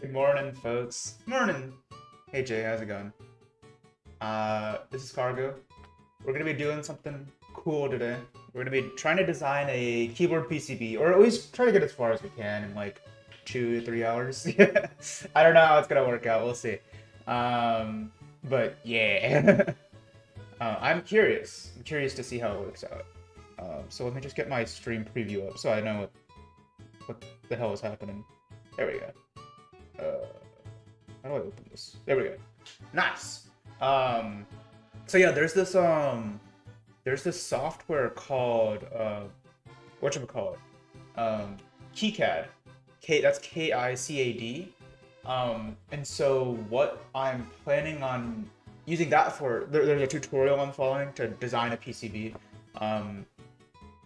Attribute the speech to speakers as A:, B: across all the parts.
A: Good morning, folks. Morning. Hey Jay, how's it going? This is Cargo. We're gonna be doing something cool today. We're gonna be trying to design a keyboard PCB, or at least try to get as far as we can in like 2 to 3 hours. I don't know how it's gonna work out. We'll see. But yeah, I'm curious. I'm curious to see how it works out. So let me just get my stream preview up so I know what the hell is happening. There we go. How do I open this? There we go. Nice. So yeah, there's this software called whatchamacallit? KiCad. That's KiCad. And so what I'm planning on using that for, there's a tutorial I'm following to design a PCB.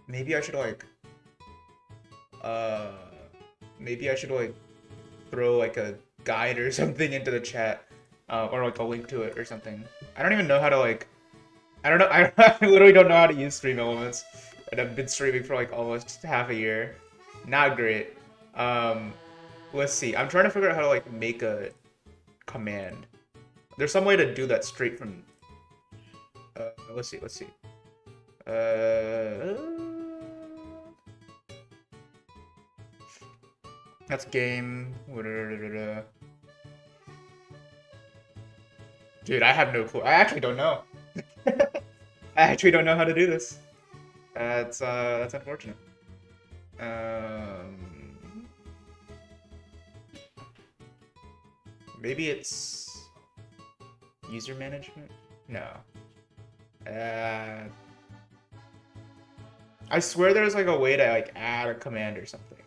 A: Maybe I should like throw like a guide or something into the chat, or like a link to it or something. I don't even know how to I don't know. I literally don't know how to use Stream Elements, and I've been streaming for like almost half a year. Not great. Let's see. I'm trying to figure out how to like make a command. There's some way to do that straight from. Let's see. That's game. Dude, I have no clue. I actually don't know. I actually don't know how to do this. That's unfortunate. Maybe it's user management? No. I swear there's like a way to like add a command or something.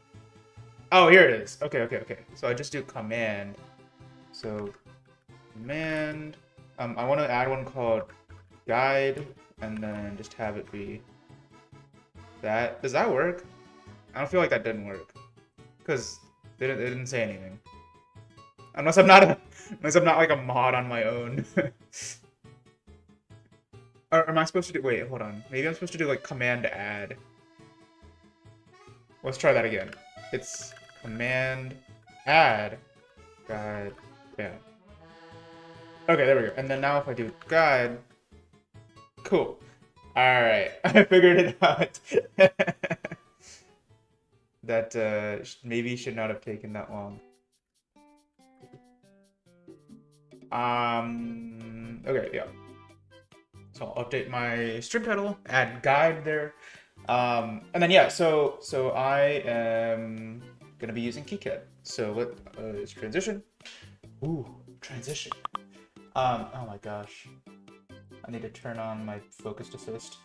A: Oh, here it is. Okay. So I just do command. So command. I want to add one called guide, and then just have it be that. Does that work? I don't feel like that didn't work, because they didn't say anything. Unless I'm not like a mod on my own. Or am I supposed to do? Wait, hold on. Maybe I'm supposed to do like command add. Let's try that again. It's command add guide. Yeah. Okay, there we go. And then now if I do guide, cool. All right, I figured it out. That maybe should not have taken that long. Okay, yeah. So I'll update my stream title, add guide there. And then yeah, so I am gonna be using KiCad. So let's transition. Ooh, transition. Oh my gosh. I need to turn on my focused assist.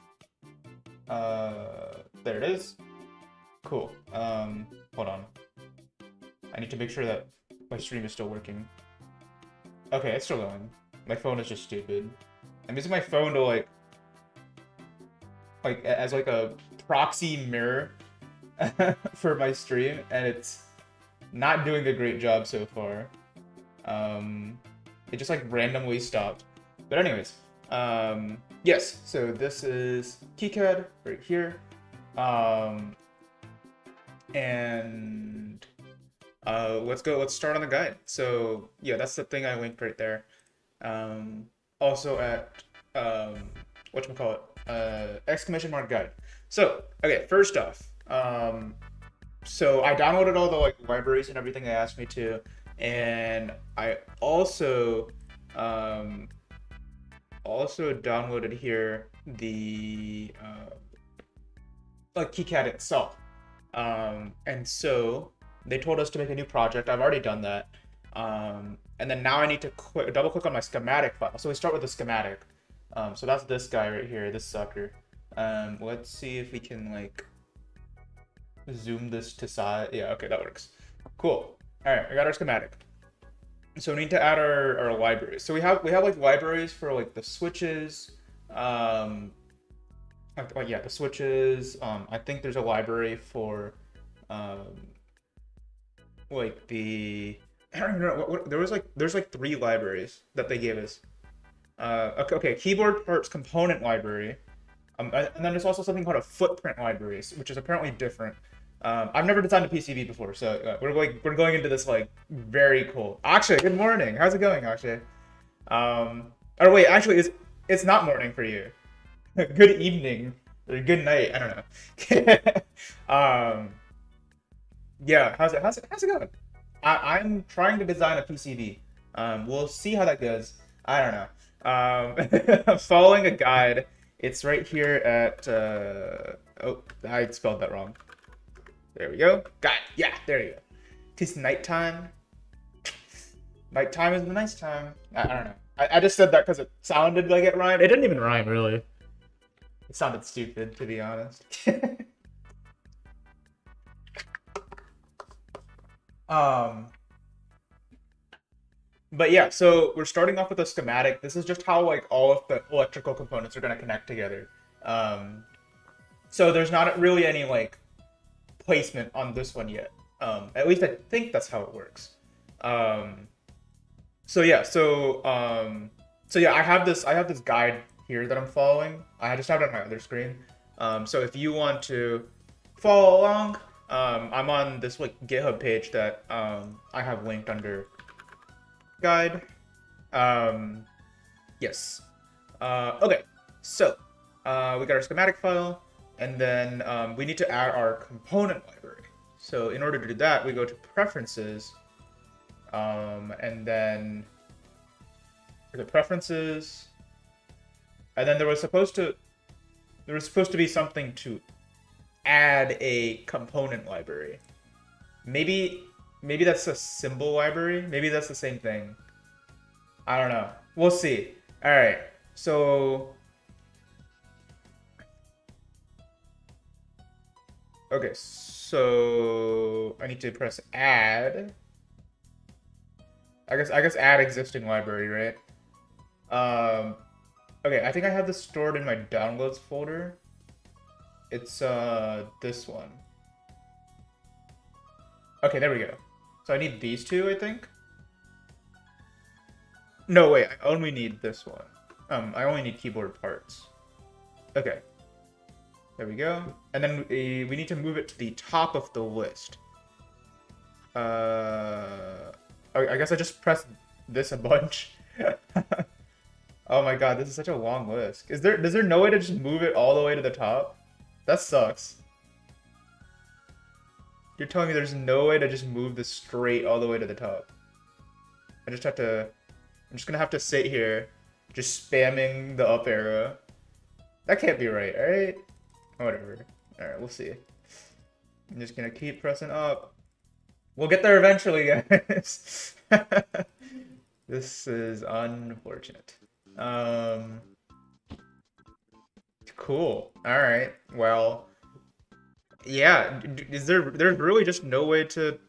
A: There it is. Cool. Hold on. I need to make sure that my stream is still working. Okay, it's still going. My phone is just stupid. I'm using my phone to like as like a proxy mirror for my stream, and it's not doing a great job so far. It just like randomly stopped. But anyways, yes, so this is KiCad right here. And let's start on the guide. So yeah, that's the thing I linked right there. Also at whatchamacallit, ! guide. So okay, first off, so I downloaded all the like libraries and everything they asked me to, and I also downloaded here the like KiCad itself. And so they told us to make a new project. I've already done that. And then now I need to double click on my schematic file. So we start with the schematic. So that's this guy right here, this sucker. Let's see if we can like zoom this to size. Yeah, okay, that works. Cool. All right, I got our schematic. So we need to add our libraries. So we have like libraries for like the switches. Yeah, the switches. I think there's a library for like the, I don't even know what there's like 3 libraries that they gave us. Okay, keyboard parts component library. And then there's also something called a footprint library, which is apparently different. I've never designed a PCB before, so we're going into this like very cool. Akshay, good morning. How's it going, Akshay? Or wait, actually, it's not morning for you. Good evening or good night. I don't know. Yeah, how's it going? I'm trying to design a PCB. We'll see how that goes. I don't know. I'm following a guide. It's right here at oh, I spelled that wrong. There we go. Got it. Yeah, there you go. It's nighttime. Nighttime is the nice time. I don't know. I just said that because it sounded like it rhymed. It didn't even rhyme, really. It sounded stupid, to be honest. But yeah, so we're starting off with a schematic. This is just how like all of the electrical components are going to connect together. So there's not really any like placement on this one yet. At least I think that's how it works. So yeah, so yeah, I have this guide here that I'm following. I just have it on my other screen. So if you want to follow along, I'm on this like GitHub page that I have linked under guide. Yes. Okay. So we got our schematic file, and then we need to add our component library. So in order to do that, we go to Preferences, and then the Preferences, and then there was supposed to be something to add a component library. Maybe that's a symbol library. Maybe that's the same thing. I don't know. We'll see. All right. So okay, so I need to press add. I guess add existing library, right? Okay, I think I have this stored in my downloads folder. It's this one. Okay, there we go. So I need these two, I think. No, wait, I only need this one. I only need keyboard parts. Okay. There we go. And then we need to move it to the top of the list. I guess I just pressed this a bunch. Oh my god, this is such a long list. Is there no way to just move it all the way to the top? That sucks. You're telling me there's no way to just move this straight all the way to the top. I'm just gonna have to sit here, just spamming the up arrow. That can't be right, alright? Whatever. Alright, we'll see. I'm just gonna keep pressing up. We'll get there eventually, guys. This is unfortunate. Cool. Alright, well... Yeah, there's really just no way to...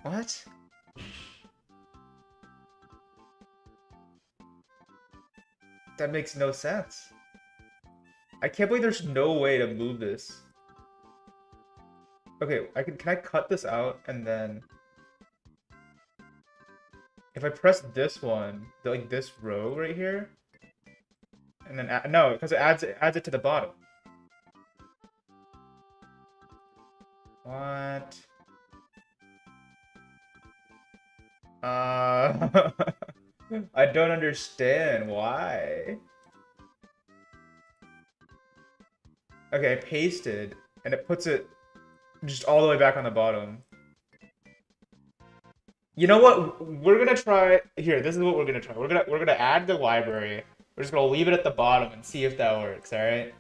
A: What? That makes no sense. I can't believe there's no way to move this. Okay, can I cut this out and then... If I press this one, like this row right here, and then no, because it adds it to the bottom. What? I don't understand why. Okay, I pasted, and it puts it just all the way back on the bottom. You know what? We're gonna try here. This is what we're gonna try. We're gonna add the library. We're just gonna leave it at the bottom and see if that works. All right.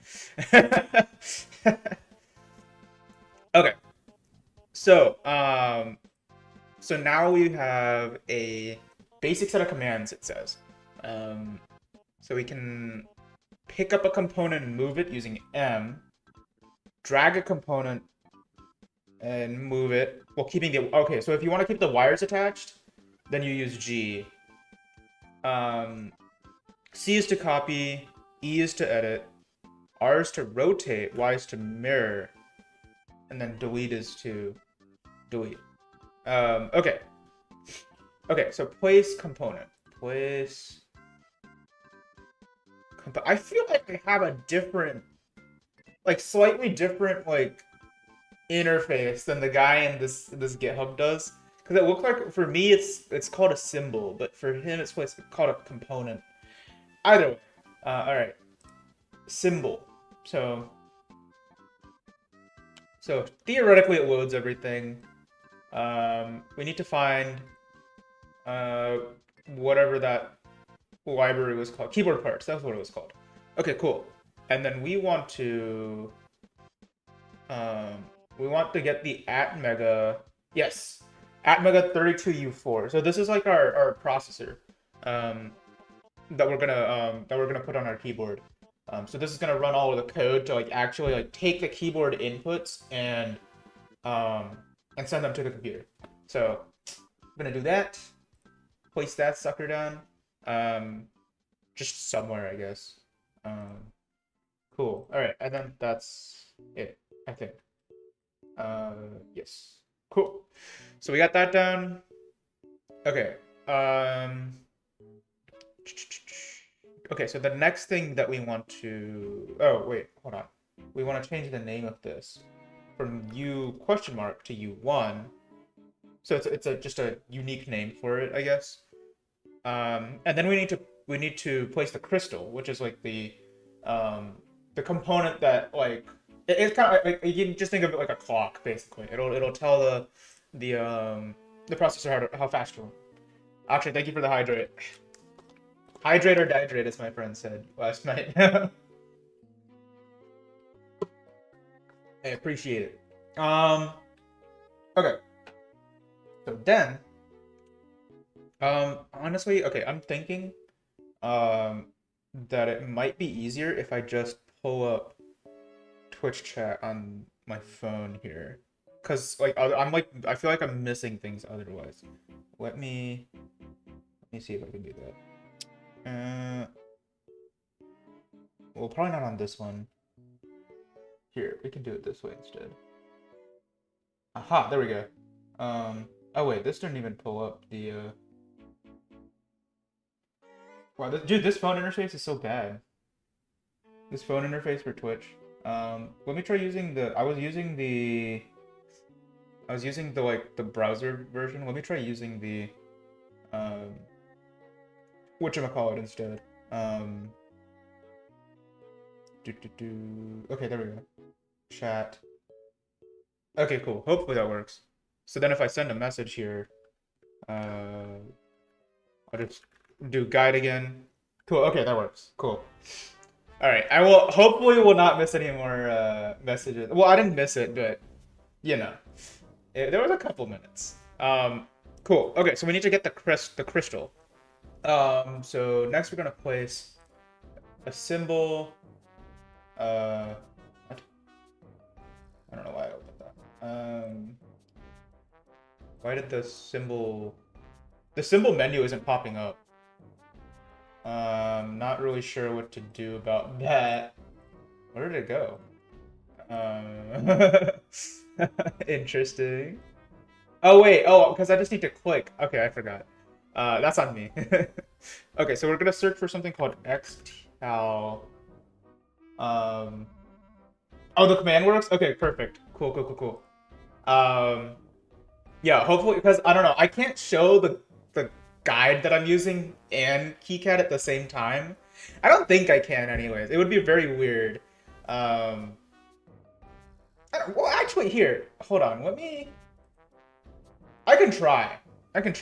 A: Okay. So so now we have a basic set of commands. It says, so we can pick up a component and move it using M. Drag a component and move it while keeping the... Okay, so if you want to keep the wires attached, then you use G. C is to copy, E is to edit, R is to rotate, Y is to mirror, and then delete is to delete. Okay. Okay, so place component. Place... I feel like I have a different... Like, slightly different, like... interface than the guy in this GitHub does. Because it looks like, for me, it's called a symbol, but for him, it's called a component. Either way. All right. Symbol. So theoretically, it loads everything. We need to find whatever that library was called. Keyboard parts. That's what it was called. Okay, cool. And then we want to get the atmega. Yes, atmega 32U4. So this is like our processor that we're gonna put on our keyboard. So this is gonna run all of the code to like actually like take the keyboard inputs and send them to the computer. So I'm gonna do that. Place that sucker down. Just somewhere, I guess. Cool. All right, and then that's it, I think. Yes. Cool. So we got that down. Okay. Okay, so the next thing that we want to... Oh, wait, hold on. We want to change the name of this from U question mark to U1. So it's just a unique name for it, I guess. And then we need to place the crystal, which is like the component that like it's kind of like you can just think of it like a clock basically. It'll tell the processor how fast you're. Actually, thank you for the hydrate. Hydrate or dihydrate, as my friend said last night. I appreciate it. Okay. So then, honestly, okay, I'm thinking, that it might be easier if I just pull up Twitch chat on my phone here, cause like I feel like I'm missing things otherwise. Let me see if I can do that. Well, probably not on this one. Here, we can do it this way instead. Aha, there we go. Oh wait, this didn't even pull up the Wow, dude, this phone interface is so bad. This phone interface for Twitch. Let me try using the. I was using the like the browser version. Let me try using the whatchamacallit instead. Okay, there we go. Chat. Okay, cool. Hopefully that works. So then if I send a message here, I'll just do guide again. Cool. Okay, that works. Cool. All right. I will hopefully will not miss any more messages. Well, I didn't miss it, but you know, there was a couple minutes. Cool. Okay, so we need to get the crystal. So next we're gonna place a symbol. What? I don't know why I opened that. Why did the symbol menu isn't popping up? Not really sure what to do about that. Where did it go? Interesting. Oh wait, oh, because I just need to click. Okay, I forgot. That's on me. Okay, so we're gonna search for something called xtal. Oh, the command works? Okay, perfect. Cool. Yeah, hopefully, because I don't know, I can't show the guide that I'm using and KiCad at the same time. I don't think I can, anyways. It would be very weird. Well, actually, here, hold on. I can try. Okay,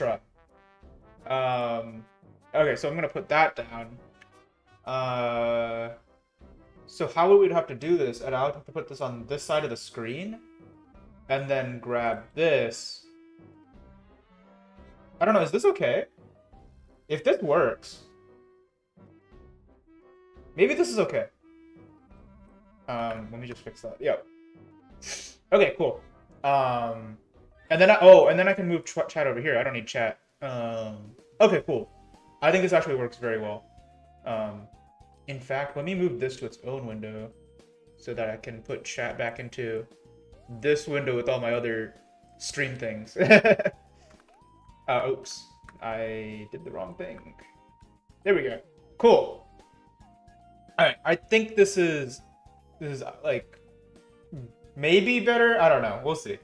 A: so I'm gonna put that down. So how would we have to do this? And I would have to put this on this side of the screen, and then grab this. I don't know, is this okay? If this works, maybe this is okay. Let me just fix that. Yep. Okay, cool. And then I can move chat over here. I don't need chat. Okay, cool. I think this actually works very well. In fact, let me move this to its own window so that I can put chat back into this window with all my other stream things. Oops. I did the wrong thing. There we go. Cool. All right. I think this is like Maybe better. I don't know. We'll see.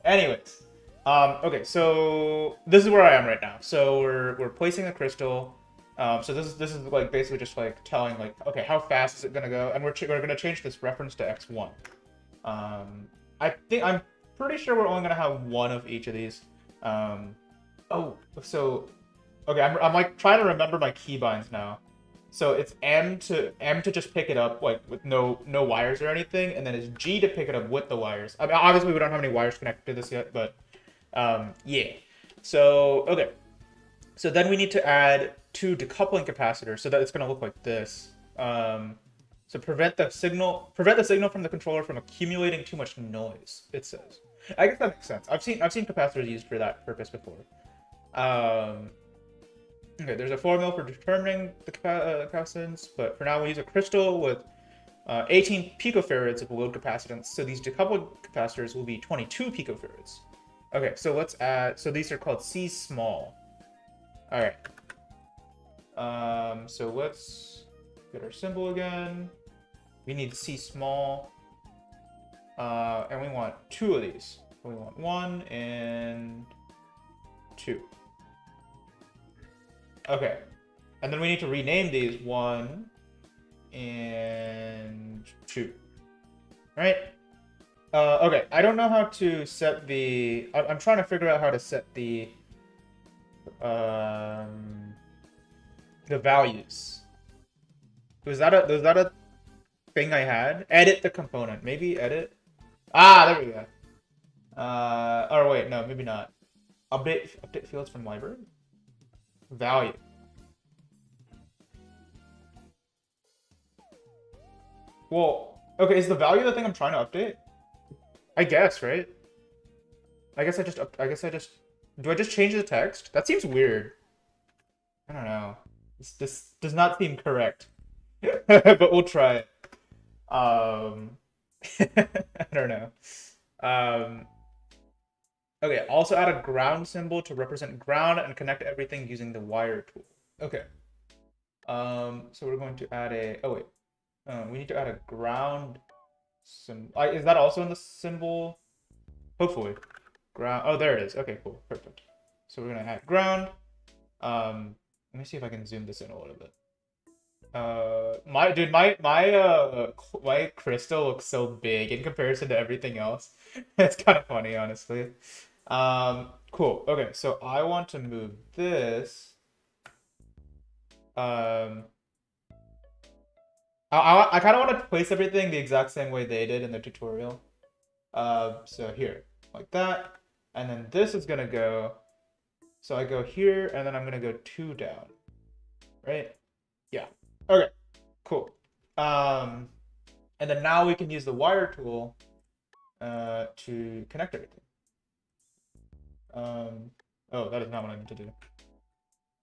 A: Anyways, okay. So this is where I am right now. So we're placing the crystal. So this is like basically just like telling like, okay, how fast is it gonna go? And we're gonna change this reference to x1. I'm pretty sure we're only gonna have one of each of these. Oh, so okay, I'm like trying to remember my keybinds now. So it's M to just pick it up like with no wires or anything, and then it's G to pick it up with the wires. I mean, obviously we don't have any wires connected to this yet, but yeah. So okay, so then we need to add two decoupling capacitors so that it's gonna look like this. So prevent the signal from the controller from accumulating too much noise. It says. I guess that makes sense. I've seen capacitors used for that purpose before. Okay, there's a formula for determining the capacitance, but for now we use a crystal with 18 picofarads of load capacitance. So these decoupled capacitors will be 22 picofarads. Okay, so let's add. So these are called C small. All right. So let's get our symbol again. We need C small, and we want two of these. We want 1 and 2. Okay, and then we need to rename these 1 and 2. Right? Okay, I don't know how to set the. I'm trying to figure out how to set the values. Was that a thing I had? Edit the component. Maybe edit. Ah, there we go. Or wait, no, maybe not. Update fields from library. Value. Well, okay, is the value the thing I'm trying to update? I guess, right? I guess I just do I just change the text? That seems weird. I don't know. This does not seem correct. But we'll try it. I don't know. Okay, also add a ground symbol to represent ground and connect everything using the wire tool. Okay. So we're going to add a. Oh wait. We need to add a ground symbol. Is that also in the symbol? Hopefully. Ground. Oh, there it is. Okay, cool. Perfect. So we're gonna add ground. Let me see if I can zoom this in a little bit. My crystal looks so big in comparison to everything else. It's kind of funny, honestly. Cool. Okay, so I want to move this. I kind of want to place everything the exact same way they did in the tutorial. So here, like that, and then this is gonna go. So I go here, and then I'm gonna go 2 down, right? Yeah. Okay. Cool. And then now we can use the wire tool to connect everything. Oh, that is not what I need to do.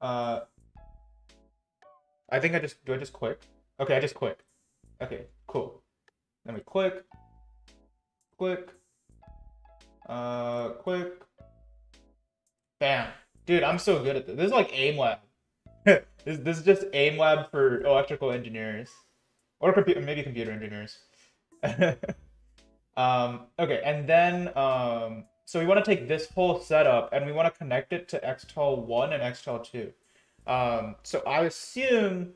A: I think I just click? Okay, I just click. Okay, cool. Then we click, click, click. Bam. Dude, I'm so good at this. This is like aim lab. This is just aim lab for electrical engineers. Or maybe computer engineers. Okay, and then so we want to take this whole setup and we want to connect it to xtel1 and xtel2. So I assume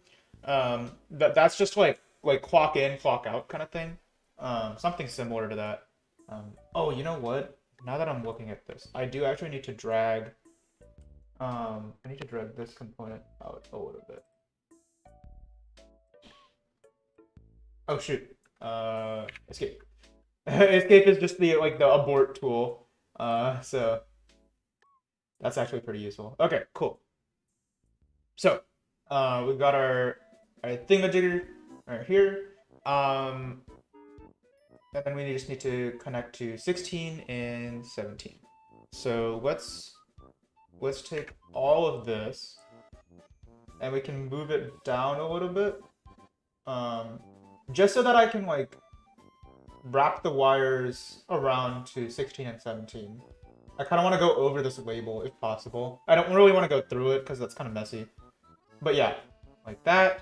A: that's just like clock in, clock out kind of thing. Something similar to that. Oh, you know what? Now that I'm looking at this, I do actually need to drag. I need to drag this component out a little bit. Oh shoot. Escape. Escape is just the the abort tool. So that's actually pretty useful. Okay, cool. So we've got our thingamajigger right here. And then we just need to connect to 16 and 17. So let's take all of this and we can move it down a little bit. Just so that I can wrap the wires around to 16 and 17. I kind of want to go over this label if possible. I don't really want to go through it because that's kind of messy. But yeah, like that.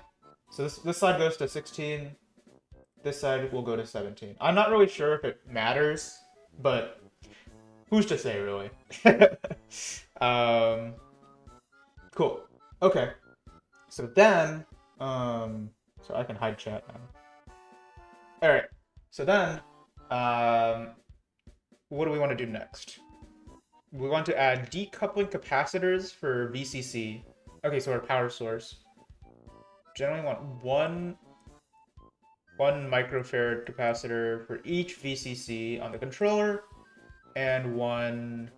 A: So this side goes to 16. This side will go to 17. I'm not really sure if it matters, but who's to say, really? Cool. Okay. So then, so I can hide chat now. All right. So then, what do we want to do next? We want to add decoupling capacitors for VCC. Okay, so our power source. Generally want one microfarad capacitor for each VCC on the controller, and one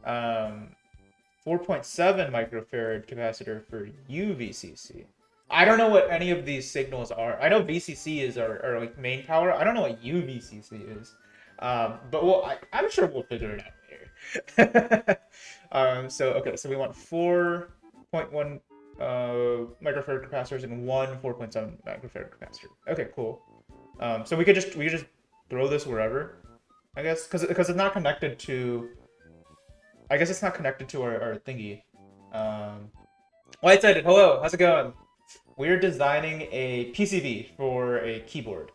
A: 4.7 microfarad capacitor for UVCC. I don't know what any of these signals are. I know VCC is our like main power. I don't know what UVCC is, but I'm sure we'll figure it out later. So okay, so we want 4.1 microfarad capacitors and one 4.7 microfarad capacitor. Okay, cool. So we could just throw this wherever, I guess, because it's not connected to. I guess it's not connected to our thingy. White-sided, hello, how's it going? We're designing a PCB for a keyboard.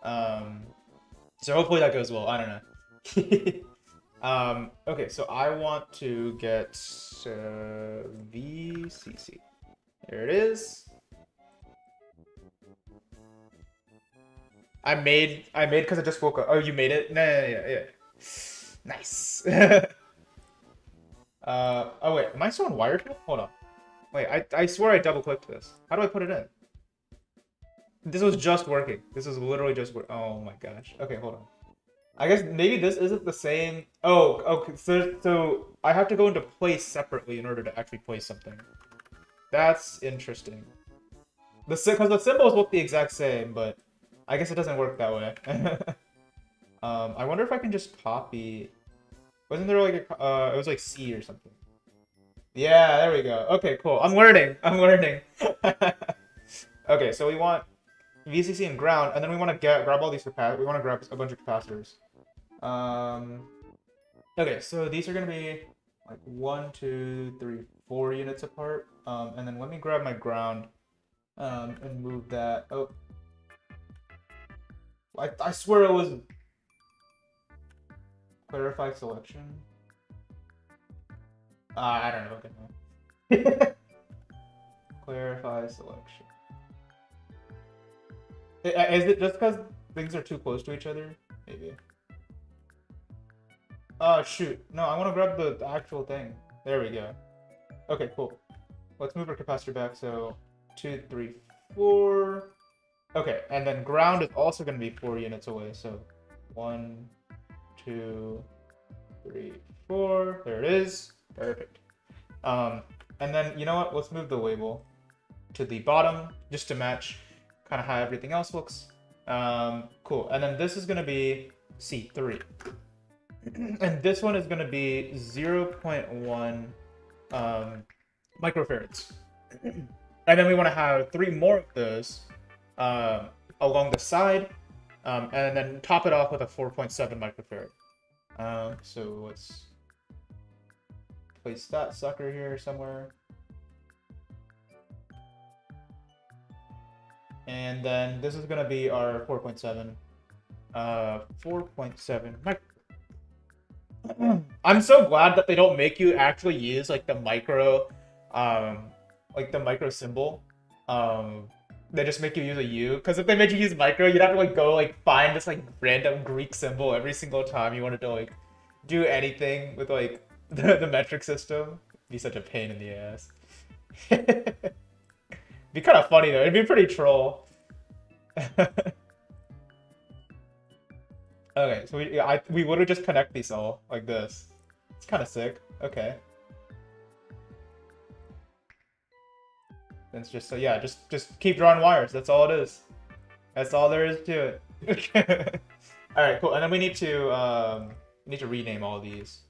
A: So hopefully that goes well. I don't know. Okay, so I want to get VCC. There it is. I made because I just woke up. Oh, you made it? No, yeah. Nice. Oh wait, am I still on wired? Hold on. Wait, I swear I double clicked this. How do I put it in? This was just working. This was literally just working. Oh my gosh. Okay, hold on. I guess maybe this isn't the same. Oh, okay. So I have to go into place separately in order to actually place something. That's interesting. Because the symbols look the exact same, but I guess it doesn't work that way. I wonder if I can just copy. Wasn't there like a, it was like C or something. Yeah, there we go. Okay, cool. I'm learning. Okay, so we want VCC and ground, and then we want to grab all these we want to grab a bunch of capacitors. Okay, so these are gonna be like 1, 2, 3, 4 units apart. And then let me grab my ground, and move that. Oh, I swear it was clarify selection. I don't know. Okay. Clarify selection. Is it just because things are too close to each other? Maybe. Oh, shoot. No, I want to grab the actual thing. There we go. Okay, cool. Let's move our capacitor back. So 2, 3, 4. Okay, and then ground is also going to be 4 units away. So 1, 2, 3, 4. There it is. Perfect. And then, you know what? Let's move the label to the bottom just to match kind of how everything else looks. Cool. And then this is going to be C3. And this one is going to be 0.1 microfarads. And then we want to have 3 more of those along the side, and then top it off with a 4.7 microfarad. So let's place that sucker here somewhere. And then this is going to be our 4.7. 4.7 micro. I'm so glad that they don't make you actually use like the micro symbol. They just make you use a U, because if they made you use micro, you'd have to like go like find this like random Greek symbol every single time you wanted to like do anything with like the metric system. It'd be such a pain in the ass. Be kind of funny though. It'd be pretty troll. Okay, so we would just connect these all like this. It's kind of sick. Okay. It's just so yeah, just keep drawing wires. That's all it is. That's all there is to it. All right, cool. And then we need to rename all these.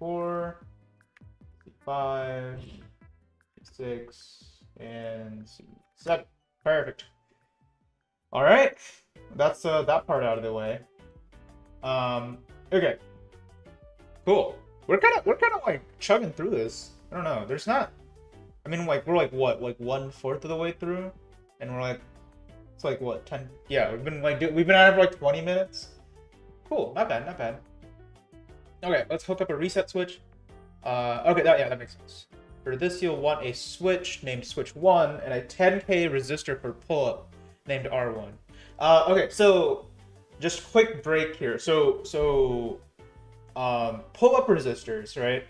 A: C4, C5, C6, and C7. Perfect. All right, that's that part out of the way. Okay. Cool. We're kind of like chugging through this. I don't know. There's not. I mean, like we're like what, like 1/4 of the way through, and we're like It's like what, 10? Yeah, we've been at it for like 20 minutes. Cool, not bad, not bad. Okay, let's hook up a reset switch. Okay, that makes sense. For this, you'll want a switch named switch 1 and a 10K resistor for pull-up named R1. Okay, so just quick break here. So pull-up resistors, right?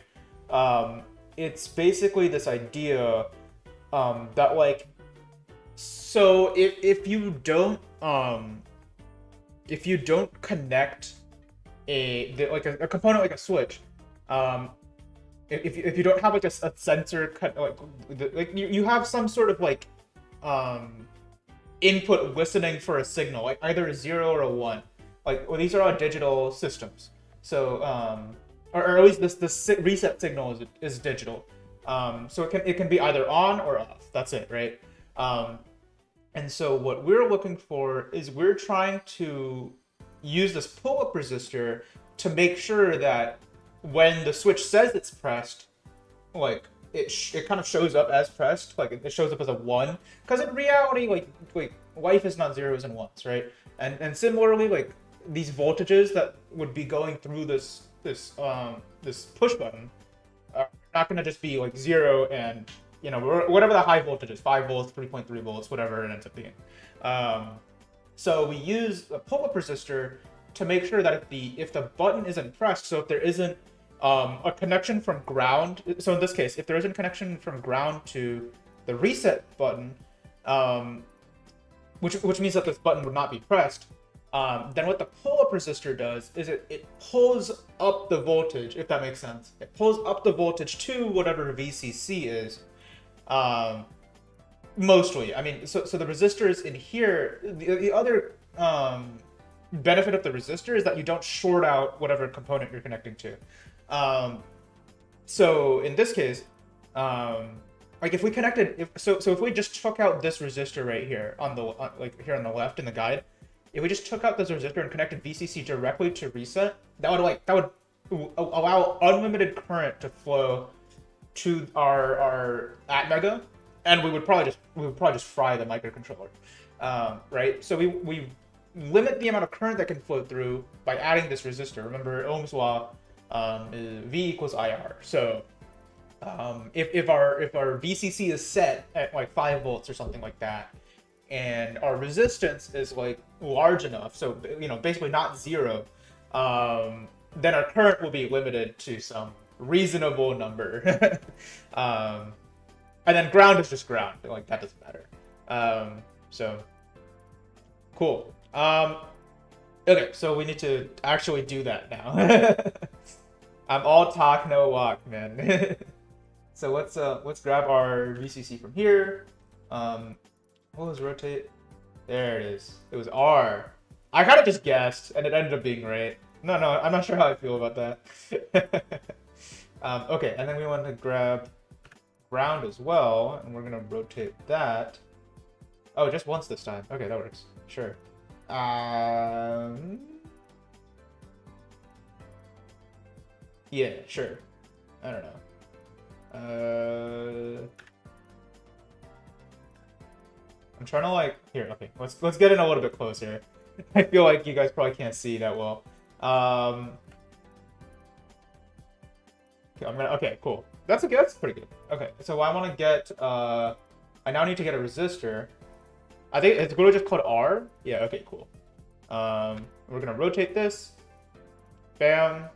A: It's basically this idea that like, so if you don't connect a component like a switch, if you don't have like a sensor like you have some sort of like input listening for a signal, like either a 0 or a 1. Like, well, these are all digital systems. So or at least this reset signal is digital. So it can be either on or off. That's it, right? And so what we're looking for is we're trying to use this pull-up resistor to make sure that when the switch says it's pressed, like it kind of shows up as pressed, like it shows up as a 1, because in reality, like life is not zeros and ones, right? And similarly, like these voltages that would be going through this push button are not going to just be like 0 and, you know, whatever the high voltage is, 5 volts, 3.3 volts, whatever it ends up being. So we use a pull-up resistor to make sure that if the button isn't pressed, so if there isn't a connection from ground, so in this case, if there isn't a connection from ground to the reset button, which means that this button would not be pressed, then what the pull-up resistor does is it pulls up the voltage, if that makes sense. It pulls up the voltage to whatever VCC is. Mostly, I mean, so the resistors in here, the other benefit of the resistor is that you don't short out whatever component you're connecting to. So in this case, like if we connected, if we just took out this resistor right here on the here on the left in the guide, if we just took out this resistor and connected VCC directly to reset, that would allow unlimited current to flow to our atmega, and we would probably just fry the microcontroller, right? So we limit the amount of current that can flow through by adding this resistor. Remember, Ohm's law is V equals IR. So if our VCC is set at like 5 volts or something like that, and our resistance is like large enough, so you know, basically not 0, then our current will be limited to some reasonable number. And then ground is just ground, like that doesn't matter. So cool. Okay, so we need to actually do that now. I'm all talk, no walk, man. So let's grab our VCC from here. What was rotate? There it is. It was R. I kind of just guessed, and it ended up being right. No, I'm not sure how I feel about that. Okay, and then we want to grab ground as well, and we're gonna rotate that. Oh, just once this time. Okay, that works. Sure. Yeah, sure. I don't know. I'm trying to like here. Okay, let's get in a little bit closer. I feel like you guys probably can't see that well. Okay, okay, cool. That's okay. That's pretty good. Okay, so I want to get. I now need to get a resistor. I think it's really just called R. Yeah. Okay. Cool. We're gonna rotate this. Bam.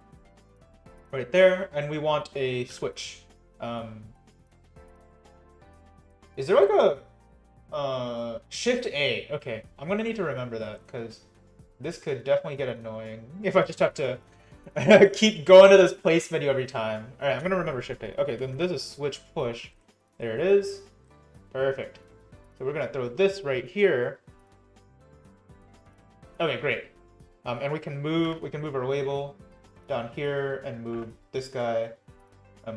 A: Right there, and we want a switch. Is there like a Shift A? Okay, I'm gonna need to remember that because this could definitely get annoying if I just have to keep going to this place menu every time. All right, I'm gonna remember Shift A. Okay, then this is switch push. There it is. Perfect. So we're gonna throw this right here. Okay, great. And we can move our label down here and move this guy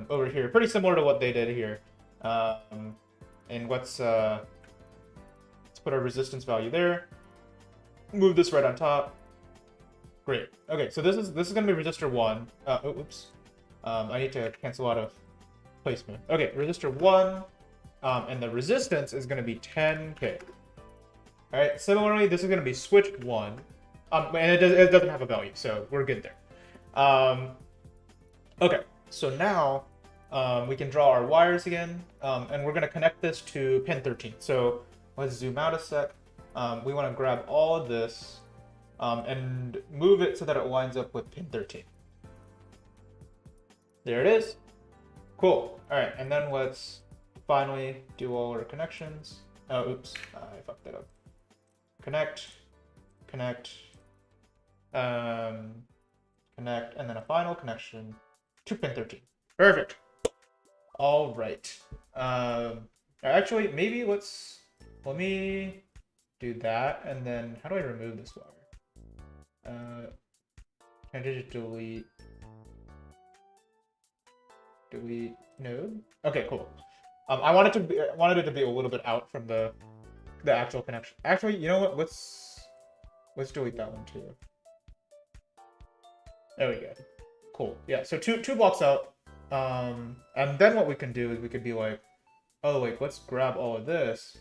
A: over here. Pretty similar to what they did here. And let's put our resistance value there. Move this right on top. Great. Okay, so this is gonna be resistor 1. Oops. I need to cancel out of placement. Okay, resistor 1, and the resistance is gonna be 10K. All right. Similarly, this is going to be switch 1. And it doesn't have a value, so we're good there. Okay, so now we can draw our wires again, and we're going to connect this to pin 13. So let's zoom out a sec. We want to grab all of this and move it so that it lines up with pin 13. There it is. Cool. All right, and then let's finally do all our connections. Oh, oops, I fucked that up. Connect, connect, connect, and then a final connection to pin 13. Perfect. All right. Actually, maybe let me do that, and then how do I remove this wire? Can I just delete node? Okay, cool. I wanted it to be a little bit out from the actual connection. Actually, you know what? Let's delete that one too. There we go. Cool. Yeah. So two blocks out. And then what we can do is we could be like, oh, like let's grab all of this,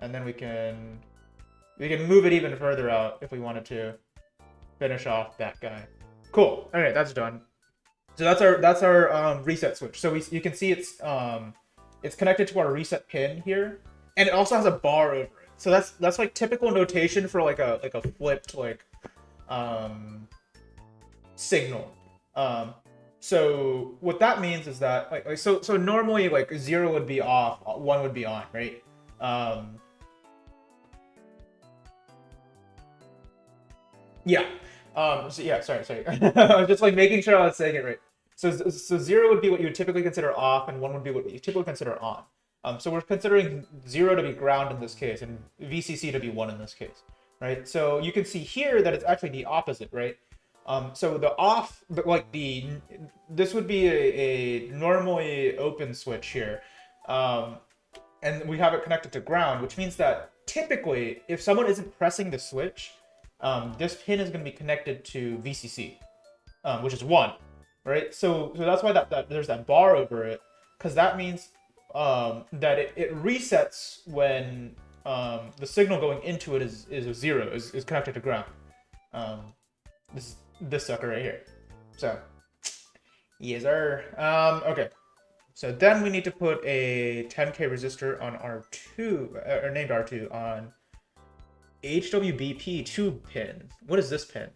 A: and then we can move it even further out if we wanted to finish off that guy. Cool. All right, that's done. So that's our reset switch. So you can see it's connected to our reset pin here, and it also has a bar over it. So that's like typical notation for like a flipped like signal. So what that means is that so normally like 0 would be off, 1 would be on, right? Yeah. So yeah, sorry. I was just like making sure I was saying it right. So 0 would be what you would typically consider off, and 1 would be what you typically consider on. So we're considering 0 to be ground in this case, and VCC to be 1 in this case, right? So you can see here that it's actually the opposite, right? So the off, this would be a normally open switch here, and we have it connected to ground, which means that typically, if someone isn't pressing the switch, this pin is going to be connected to VCC, which is 1, right? So that's why that there's that bar over it, because that means that it resets when the signal going into it is 0, is connected to ground. This sucker right here. So, yes sir. Okay. So then we need to put a 10K resistor on R2, or named R2, on HWBP 2 pin. What is this pin?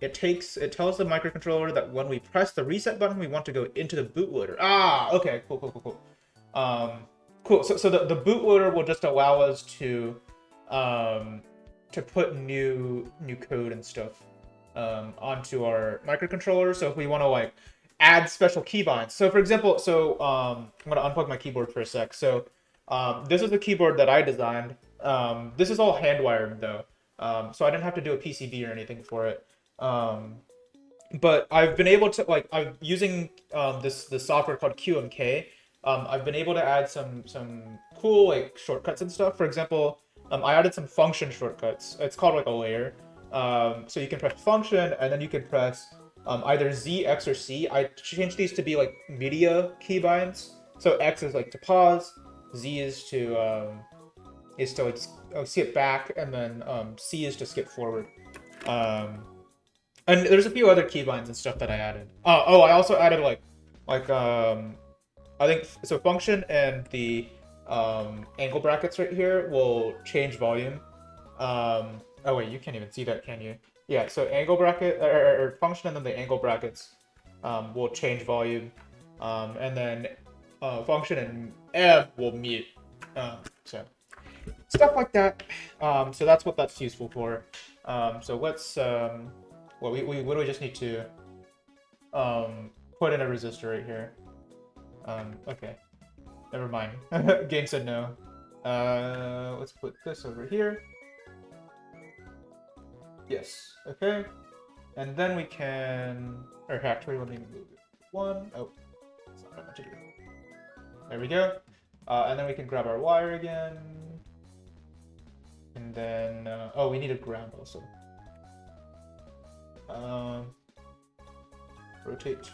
A: It tells the microcontroller that when we press the reset button, we want to go into the bootloader. Ah, okay, cool. Cool. So the bootloader will just allow us to put new code and stuff onto our microcontroller. So if we want to like add special keybinds. So for example, I'm gonna unplug my keyboard for a sec. So this is the keyboard that I designed. This is all hand wired though, so I didn't have to do a PCB or anything for it. But I've been able to I'm using this software called QMK. I've been able to add some cool like shortcuts and stuff. For example, I added some function shortcuts. It's called like a layer. So you can press function, and then you can press either Z, X, or C. I changed these to be like media keybinds. So X is like to pause, Z is to like skip back, and then C is to skip forward. And there's a few other keybinds and stuff that I added. I also added I think so function and the angle brackets right here will change volume. Oh wait, you can't even see that, can you? Yeah, so angle bracket or function and then the angle brackets will change volume, and then function and M will mute. So stuff like that. So that's what that's useful for. So let's what we literally just need to put in a resistor right here. Okay, never mind. Game said no. Let's put this over here. Yes, okay. And then we can, or actually let me move it. One, oh, that's not what I meant to do. There we go. And then we can grab our wire again. And then, oh, we need a ground also. Rotate.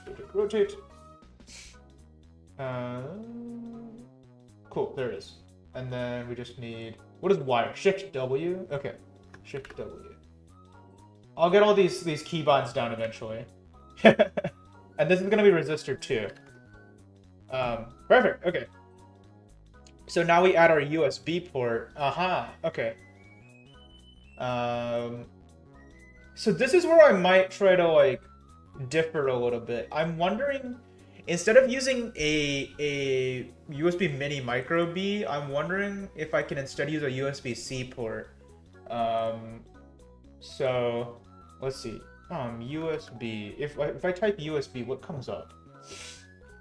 A: Cool, there it is. And then we just need, What is wire? Shift W? Okay. Shift W. I'll get all these keybinds down eventually. And this is gonna be resistor 2. Perfect, okay. So now we add our USB port. Okay. So this is where I might try to, like, differ a little bit. I'm wondering, instead of using a USB mini micro B, I'm wondering if I can instead use a USB-C port. So let's see. USB. If I type USB, what comes up?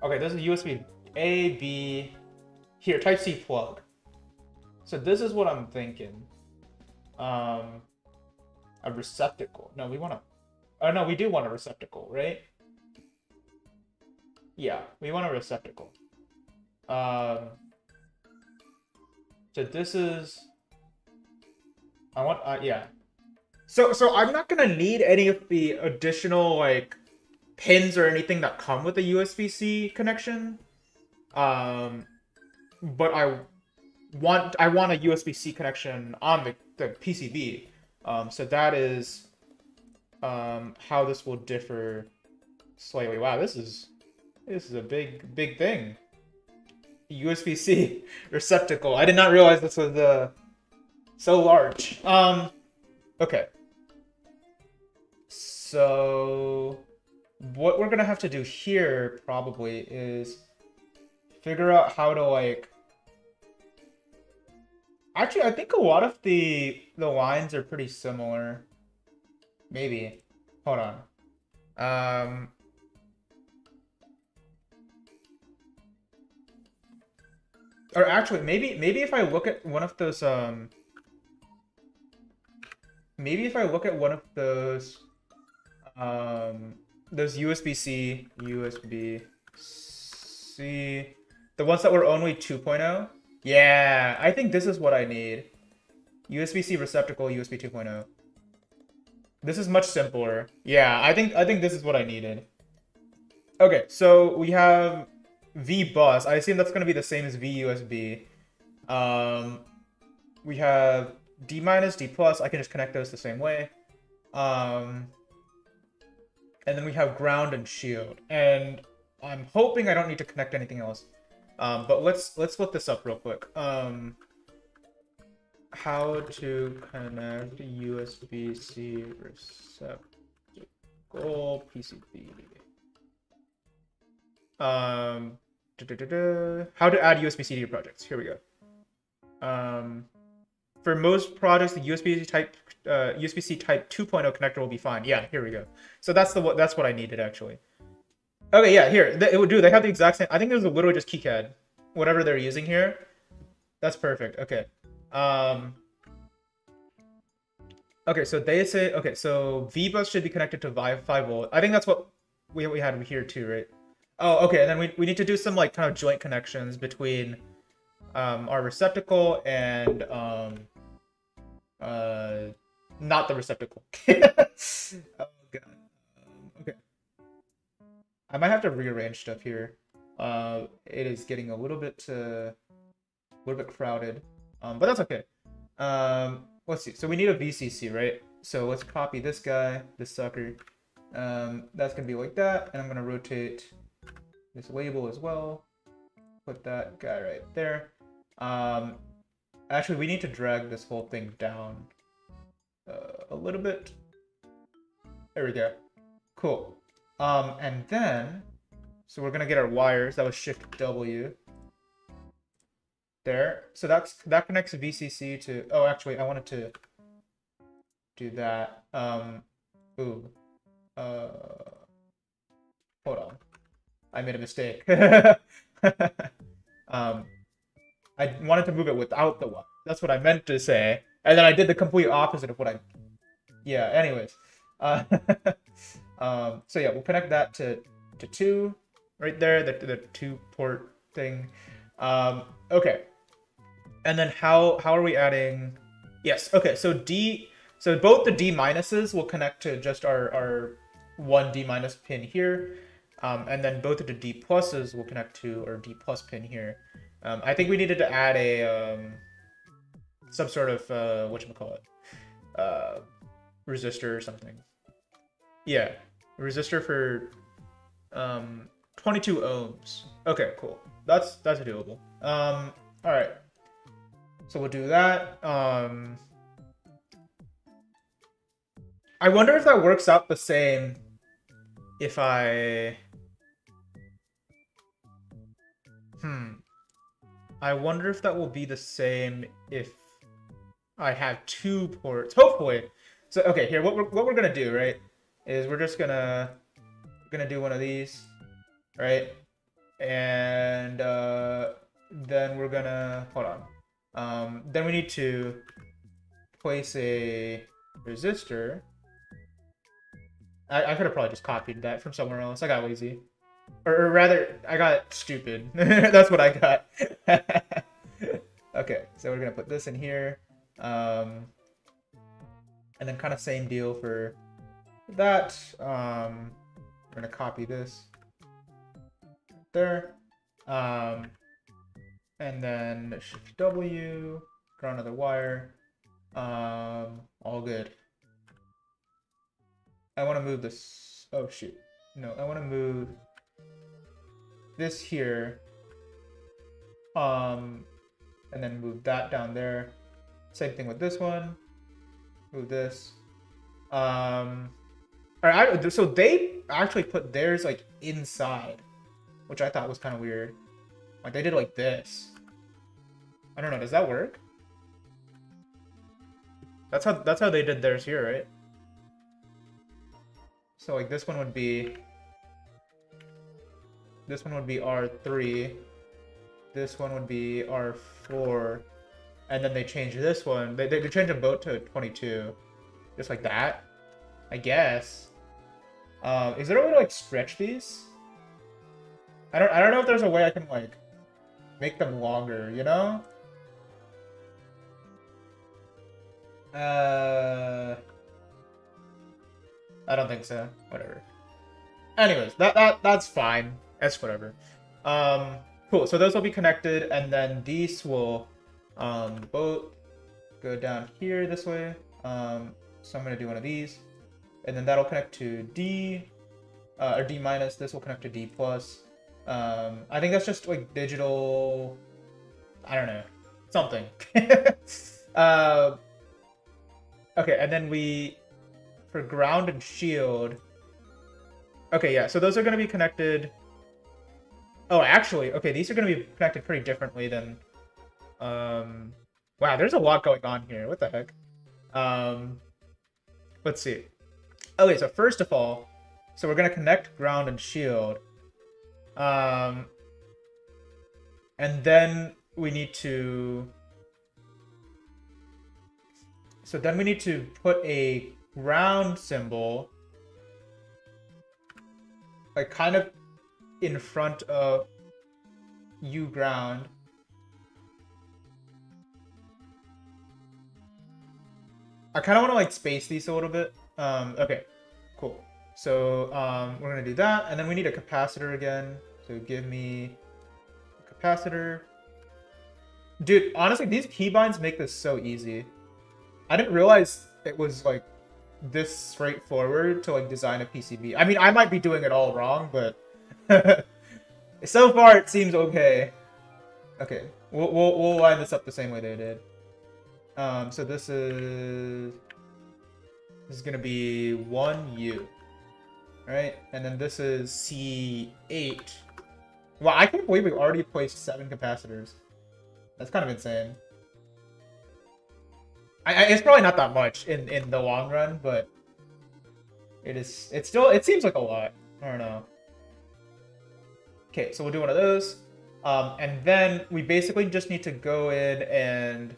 A: Okay, this is USB A, B. Here, type C plug. So this is what I'm thinking. A receptacle. No, we want to. Oh no, we do want a receptacle, right? Yeah, we want a receptacle. So this is. I want. Yeah. So I'm not gonna need any of the additional, like, pins or anything that come with the USB-C connection. But I want a USB-C connection on the PCB. So that is how this will differ slightly. Wow, this is a big thing. USB-C receptacle. I did not realize this was so large. Okay. So what we're gonna have to do here probably is figure out how to, like. Actually, I think a lot of the lines are pretty similar. Maybe. Hold on. Or actually, maybe if I look at one of those maybe if I look at one of those USB-C, the ones that were only 2.0. Yeah, I think this is what I need. USB-C receptacle, USB 2.0. This is much simpler. Yeah, I think this is what I needed. Okay, so we have V-bus. I assume that's going to be the same as V-USB. We have D minus, D plus. I can just connect those the same way. And then we have ground and shield. And I'm hoping I don't need to connect anything else. But let's look this up real quick. How to connect USB-C receptacle PCB. How to add USB-C to your projects. Here we go. For most projects, the USB-C type 2.0 connector will be fine. Yeah, here we go. So that's what I needed actually. Okay, yeah, here it would do. They have the exact same. I think there's literally just KiCad, whatever they're using here. That's perfect. Okay. Okay, so they say, okay, so V-bus should be connected to 5V. I think that's what we had here too, right? Oh, okay, and then we need to do some, like, kind of joint connections between our receptacle and not the receptacle. Oh god. Okay. I might have to rearrange stuff here. It is getting a little bit crowded. But that's okay. Let's see. So we need a VCC, right? So let's copy this guy, this sucker. That's gonna be like that, and I'm gonna rotate this label as well. Put that guy right there. Actually, we need to drag this whole thing down a little bit. There we go. Cool. And then, so we're gonna get our wires. That was Shift W. There. So that connects a VCC to. Oh, actually, I wanted to do that. Ooh. Hold on. I made a mistake. I wanted to move it without the wire. That's what I meant to say. And then I did the complete opposite of what I... Yeah, anyways. So yeah, we'll connect that to 2 right there, the 2-port thing. Okay. And then how are we adding... Yes, okay, so both the D minuses will connect to just our 1 D minus pin here. And then both of the D pluses will connect to our D plus pin here. I think we needed to add a some sort of whatchamacallit, resistor or something. Yeah, resistor for 22 ohms. Okay, cool. That's doable. All right. So we'll do that. I wonder if that works out the same if I... I wonder if that will be the same if I have 2 ports. Hopefully. So, okay, here, what we're gonna do, right, is we're just gonna do one of these, right? And then we're gonna... Hold on. Then we need to place a resistor. I could have probably just copied that from somewhere else. I got lazy. Or rather, I got stupid. That's what I got. Okay, so we're going to put this in here. And then kind of same deal for that. We're going to copy this there. And then Shift W, draw another wire. All good. I want to move this. Oh, shoot. No, I want to move this here. And then move that down there. Same thing with this one. Move this. Alright, so they actually put theirs like inside, which I thought was kind of weird. Like they did like this. I don't know. Does that work? That's how they did theirs here, right? So like this one would be R3. This one would be R4. And then they changed this one. They changed them both to 22. Just like that. I guess. Is there a way to like stretch these? I don't know if there's a way I can like make them longer, you know? I don't think so. Whatever. Anyways, that's fine. That's whatever. Cool. So those will be connected, and then these will both go down here this way. So I'm gonna do one of these, and then that'll connect to D, or D minus. This will connect to D plus. I think that's just like digital. I don't know, something. Okay, and then for ground and shield. Okay, yeah, so those are going to be connected. Oh, actually, okay, these are going to be connected pretty differently than... Wow, there's a lot going on here. What the heck? Let's see. Okay, so first of all, so we're going to connect ground and shield. And then we need to... So then we need to put a ground symbol like kind of in front of U ground. I kind of want to like space these a little bit. Okay, cool. So we're gonna do that, and then we need a capacitor again. So give me a capacitor. Dude, honestly, these keybinds make this so easy. I didn't realize it was like this straightforward to like design a PCB. I mean, I might be doing it all wrong, but so far it seems okay. Okay, we'll line this up the same way they did. So this is gonna be 1U, right? And then this is C8. Wow, I can't believe we've already placed 7 capacitors. That's kind of insane. It's probably not that much in the long run, but it seems like a lot. I don't know. Okay, so we'll do one of those. And then we basically just need to go in and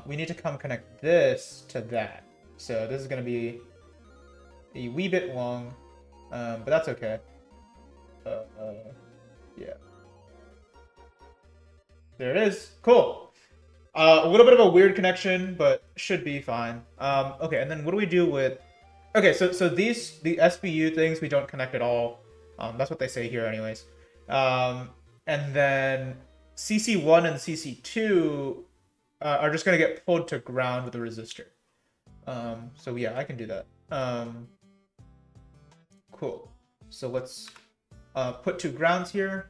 A: we need to come connect this to that. So this is going to be a wee bit long, but that's okay. Yeah. There it is. Cool. A little bit of a weird connection, but should be fine. Okay, and then what do we do with... Okay, so the SBU things we don't connect at all. That's what they say here anyways. And then CC1 and CC2, are just gonna get pulled to ground with a resistor. So yeah, I can do that. Cool. So let's put 2 grounds here.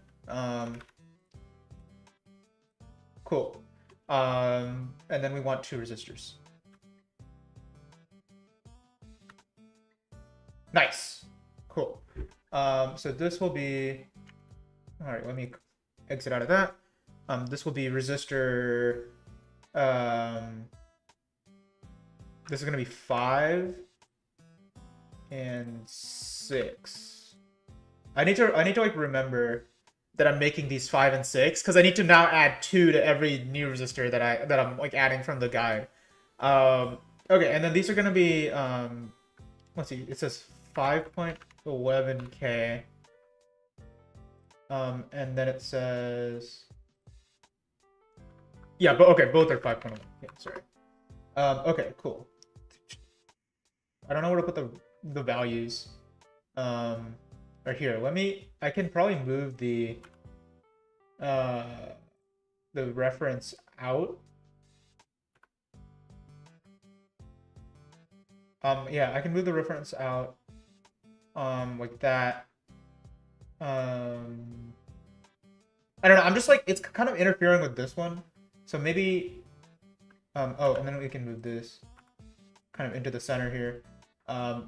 A: Cool. And then we want 2 resistors. Nice. Cool. So this will be... All right, let me exit out of that. This will be resistor... this is going to be 5 and 6. I need to like remember that I'm making these 5 and 6 because I need to now add 2 to every new resistor that I'm like adding from the guide. Okay, and then these are going to be let's see, it says 5.11K. And then it says, yeah, but okay, both are 5.11. Yeah, sorry. Okay, cool. I don't know where to put the values. Right here. I can probably move the reference out. Yeah, I can move the reference out, like that. I don't know. I'm just like, it's kind of interfering with this one. So maybe, oh, and then we can move this kind of into the center here.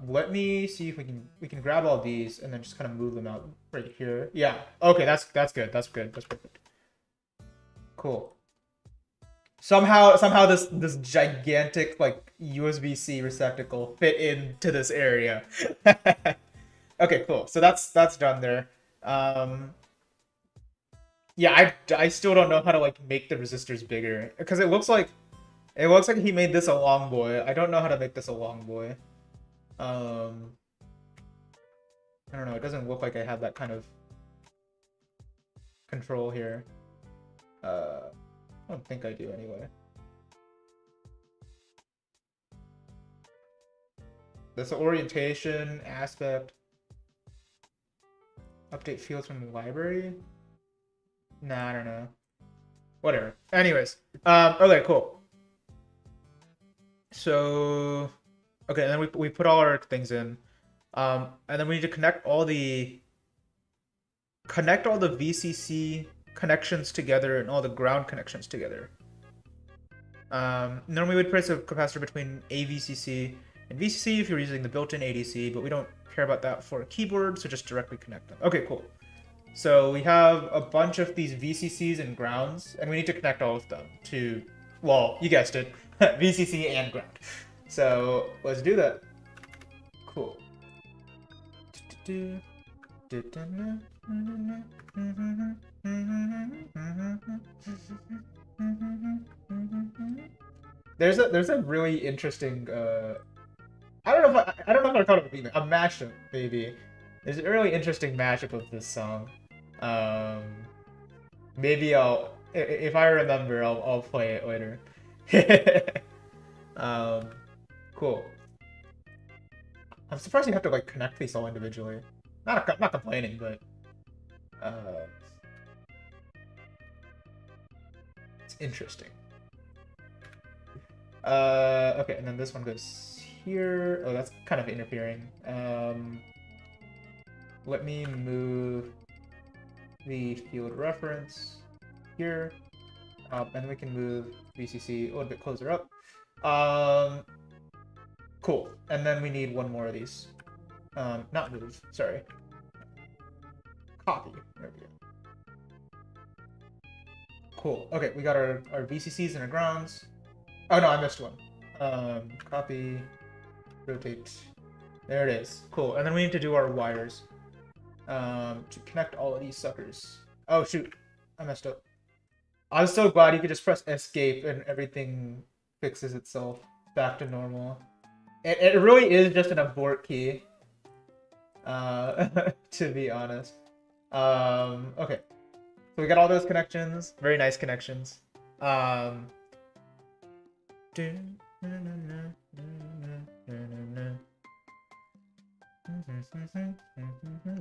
A: Let me see if we can grab all these and then just kind of move them out right here. Yeah. Okay, that's good. That's good. That's perfect. Cool. Somehow this gigantic like USB-C receptacle fit into this area. Okay, cool. So that's done there. Yeah, I still don't know how to like make the resistors bigger because it looks like he made this a long boy. I don't know how to make this a long boy. I don't know. It doesn't look like I have that kind of control here. I don't think I do anyway. This orientation aspect. Update fields from the library. Nah, I don't know. Whatever. Anyways, okay, cool. So, okay, and then we put all our things in, and then we need to connect all the VCC connections together and all the ground connections together. Normally we'd place a capacitor between a VCC and VCC if you're using the built-in ADC, but we don't care about that for a keyboard, so just directly connect them. Okay, cool. So we have a bunch of these VCCs and grounds, and we need to connect all of them to, well, you guessed it, VCC and ground. So let's do that. Cool. There's a really interesting I don't know if I call it a mashup, maybe. There's a really interesting mashup of this song. Maybe if I remember, I'll play it later. Cool. I'm surprised you have to like connect these all individually. Not complaining, but it's interesting. Okay, and then this one goes here. Oh, that's kind of interfering. Let me move the field reference here, and we can move VCC a little bit closer up. Cool. And then we need one more of these. Not move, sorry. Copy. There we go. Cool. Okay, we got our VCCs and our grounds. Oh no, I missed one. Copy, rotate. There it is. Cool. And then we need to do our wires to connect all of these suckers. Oh shoot, I messed up. I was so glad you could just press escape and everything fixes itself back to normal. It really is just an abort key, to be honest. Okay. So we got all those connections. Very nice connections.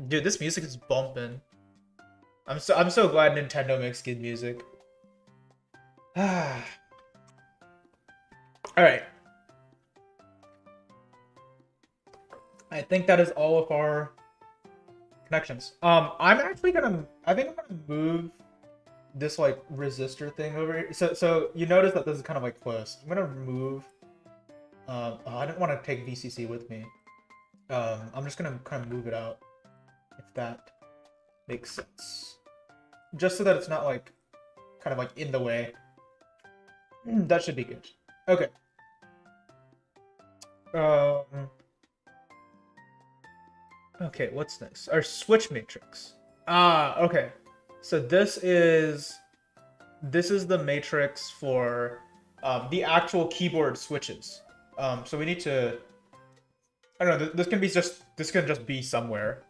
A: Dude, this music is bumping. I'm so glad Nintendo makes good music. All right. I think that is all of our connections. I'm actually I think I'm gonna move this like resistor thing over here. So you notice that this is kind of like close. I'm gonna remove. Oh, I didn't want to take VCC with me. I'm just gonna kind of move it out, if that makes sense, just so that it's not like kind of like in the way. That should be good. Okay. Okay, what's next? Our switch matrix. Okay. So this is the matrix for the actual keyboard switches. So we need to. I don't know. This can just be somewhere,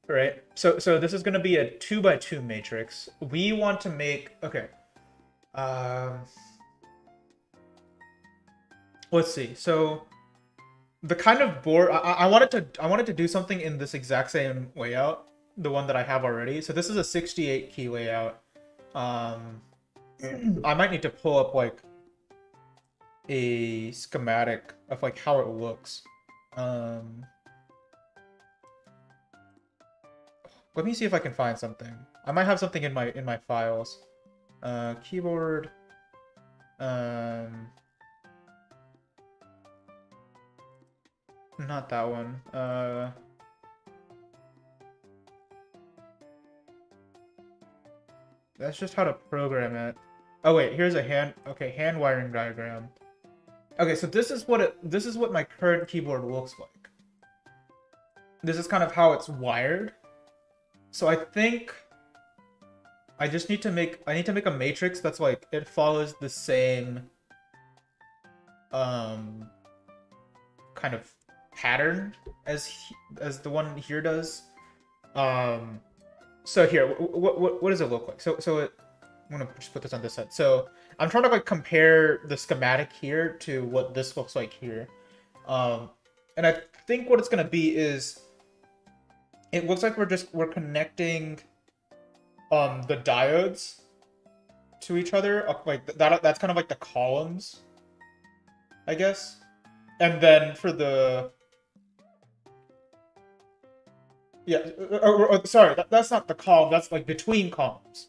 A: right? So this is going to be a 2x2 matrix. We want to make okay. Let's see. So the kind of board I wanted to do something in this exact same layout, the one that I have already. So this is a 68 key layout. I might need to pull up like a schematic of like how it looks. Let me see if I can find something. I might have something in my files. Keyboard. Not that one. That's just how to program it. Oh wait, here's a hand wiring diagram. Okay, so this is what my current keyboard looks like. This is kind of how it's wired. So I think I need to make a matrix that's like it follows the same kind of pattern as the one here does. So here, what does it look like? I'm gonna just put this on this side. So I'm trying to like compare the schematic here to what this looks like here. And I think what it's gonna be is it looks like we're connecting the diodes to each other, like that's kind of like the columns, I guess. And then for the sorry, that's not the column, that's like between columns.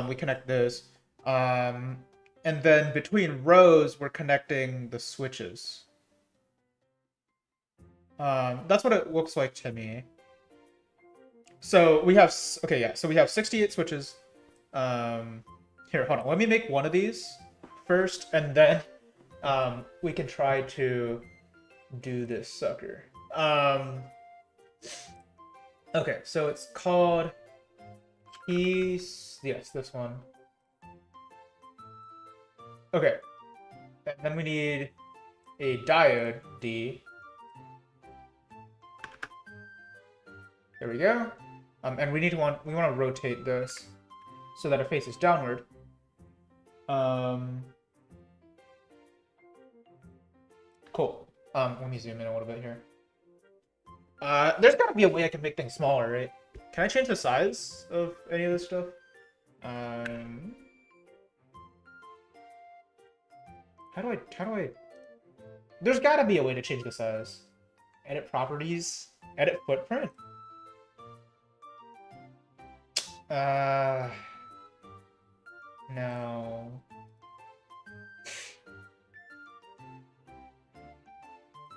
A: We connect those. And then between rows, we're connecting the switches. That's what it looks like to me. So we have, okay, yeah, so we have 68 switches. Here, hold on. Let me make one of these first, and then we can try to do this sucker. Okay, so it's called yes, this one. Okay, and then we need a diode D. There we go. And we want to rotate this so that it faces downward. Cool. Let me zoom in a little bit here. There's gotta be a way I can make things smaller, right? Can I change the size of any of this stuff? How do I... There's gotta be a way to change the size. Edit properties. Edit footprint. No.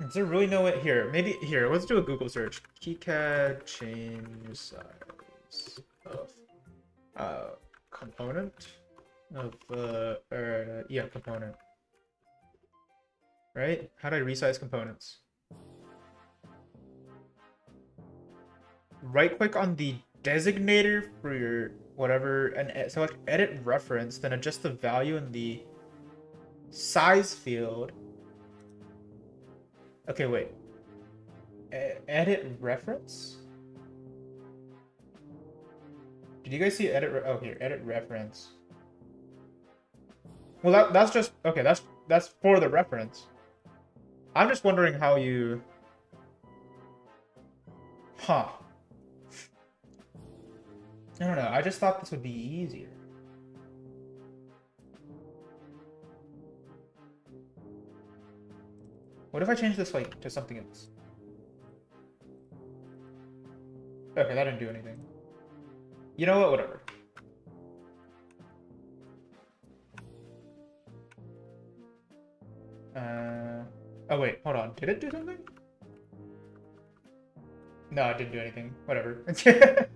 A: Is there really no way? Here, maybe here. Let's do a Google search. KiCad change size of component of yeah, component. Right? How do I resize components? Right click on the designator for your whatever and select edit reference, then adjust the value in the size field. Okay, wait. Edit reference? Did you guys see edit? Oh, here, edit reference. Well, that's just okay. That's for the reference. I'm just wondering how you. Huh. I don't know. I just thought this would be easier. What if I change this like to something else? Okay, that didn't do anything. You know what? Whatever. Oh wait, hold on. Did it do something? No, it didn't do anything. Whatever. So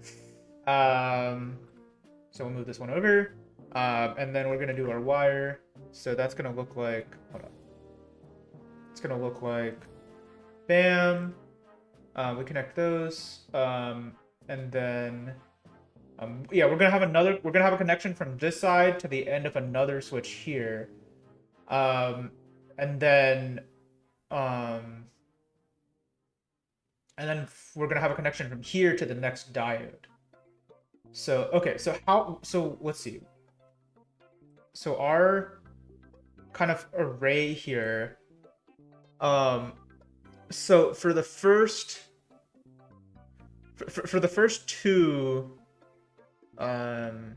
A: we'll move this one over. And then we're gonna do our wire. So that's gonna look like, hold on. It's gonna look like, bam. We connect those. And then, yeah, we're gonna have a connection from this side to the end of another switch here. And then we're gonna have a connection from here to the next diode. So, okay, so let's see. So our kind of array here, so for the first, for the first two, I'm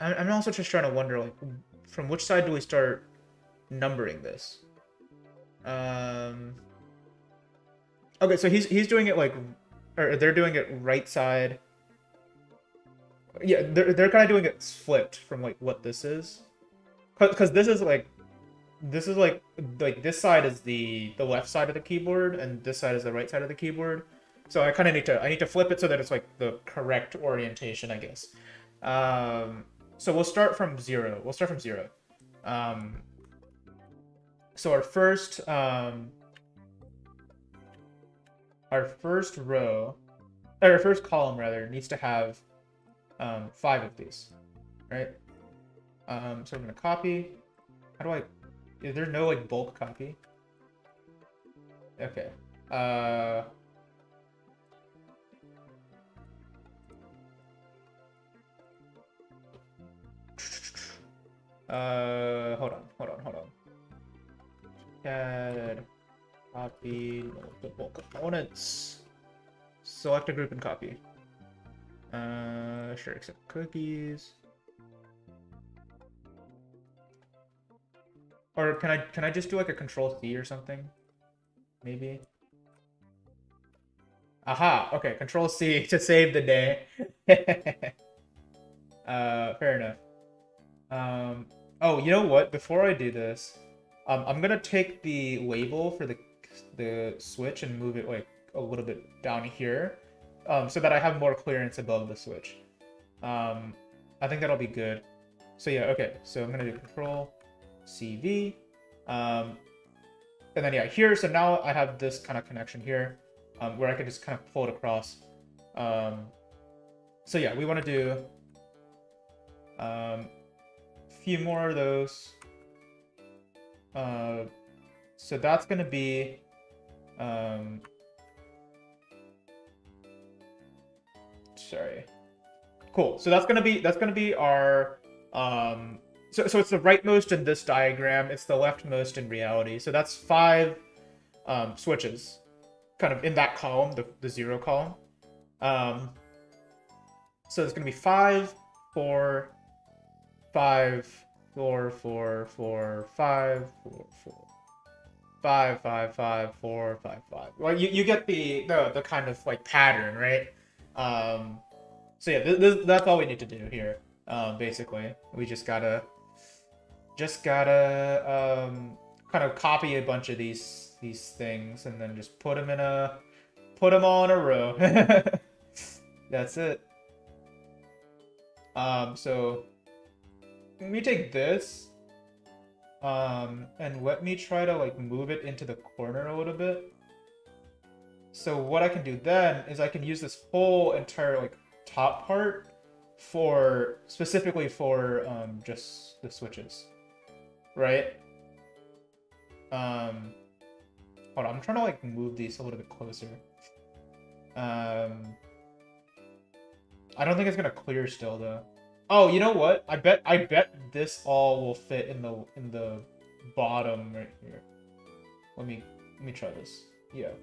A: also just trying to wonder, like, from which side do we start numbering this? Okay, so he's doing it like, or they're doing it right side. Yeah, they're kind of doing it flipped from like what this is, because this is like this side is the left side of the keyboard and this side is the right side of the keyboard. So I kind of need to flip it so that it's like the correct orientation, I guess. So we'll start from 0. We'll start from 0. So our first row, or our first column rather, needs to have 5 of these, right? So I'm gonna copy. How do I? Is there no like bulk copy? Okay. Hold on. KiCad, copy multiple components. Select a group and copy. Sure, accept cookies. Or can I just do like a Control-C or something? Maybe. Aha, okay, Control-C to save the day. Fair enough. Oh, you know what? Before I do this, I'm gonna take the label for the switch and move it like a little bit down here, so that I have more clearance above the switch. I think that'll be good. So yeah, okay. So I'm gonna do Control-CV, and then yeah, here. So now I have this kind of connection here, where I can just kind of pull it across. So yeah, we want to do a few more of those. So that's gonna be sorry. Cool. So that's gonna be our so it's the rightmost in this diagram, it's the leftmost in reality. So that's 5 switches kind of in that column, the 0 column. So it's gonna be 5, 4, 5, 4, 4, 4, 5, 4, 4, 5, 5, 5, 4, 5, 5. Well, you get the kind of like pattern, right? So yeah, that's all we need to do here. Basically, we just gotta kind of copy a bunch of these things and then just put them all in a row. That's it. So let me take this, and let me try to like move it into the corner a little bit. So what I can do then is I can use this whole entire like top part specifically for just the switches, right? Hold on, I'm trying to like move these a little bit closer. I don't think it's gonna clear still though. Oh, you know what? I bet this all will fit in the bottom right here. Let me try this. Yeah.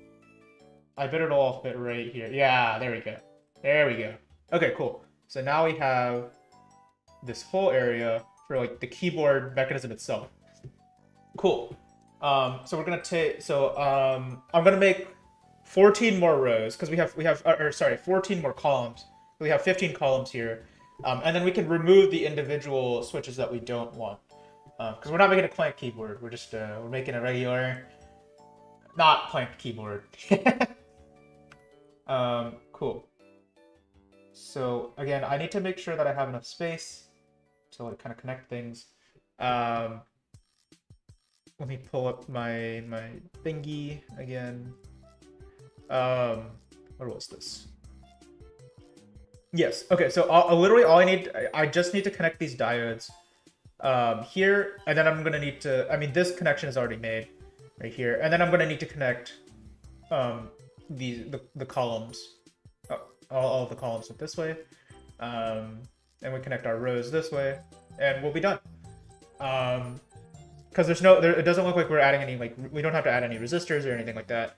A: I bet it'll all fit right here. Yeah, there we go. There we go. Okay, cool. So now we have this whole area for like the keyboard mechanism itself. Cool. So we're gonna take. So I'm gonna make 14 more rows because we have or sorry, 14 more columns. We have 15 columns here, and then we can remove the individual switches that we don't want. Because we're not making a clank keyboard. We're just we're making a regular, not clanked keyboard. Cool. So again, I need to make sure that I have enough space to like kind of connect things. Let me pull up my thingy again. What was this? Yes. Okay. So literally all I just need to connect these diodes here, and then I'm gonna need to. I mean, this connection is already made right here, and then I'm gonna need to connect the columns, all of the columns this way, and we connect our rows this way, and we'll be done. Because it doesn't look like we're adding any, like, we don't have to add any resistors or anything like that.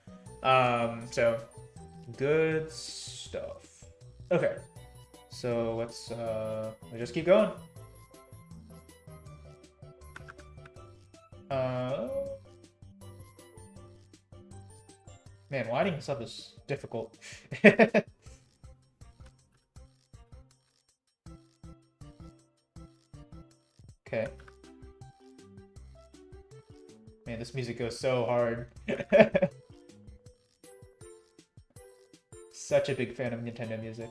A: So good stuff. Okay, so let's just keep going. Man, lining this up is difficult. Okay. Man, this music goes so hard. Such a big fan of Nintendo music.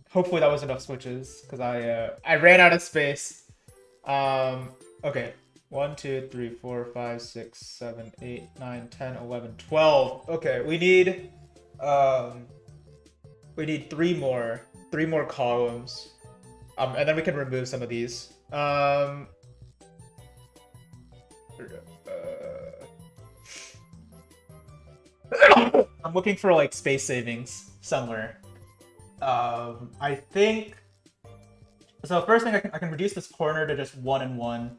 A: Hopefully that was enough switches, because I ran out of space. Okay. 1, 2, 3, 4, 5, 6, 7, 8, 9, 10, 11, 12. Okay, we need three more columns. And then we can remove some of these. I'm looking for like space savings somewhere. I think so. First thing, I can reduce this corner to just 1 and 1.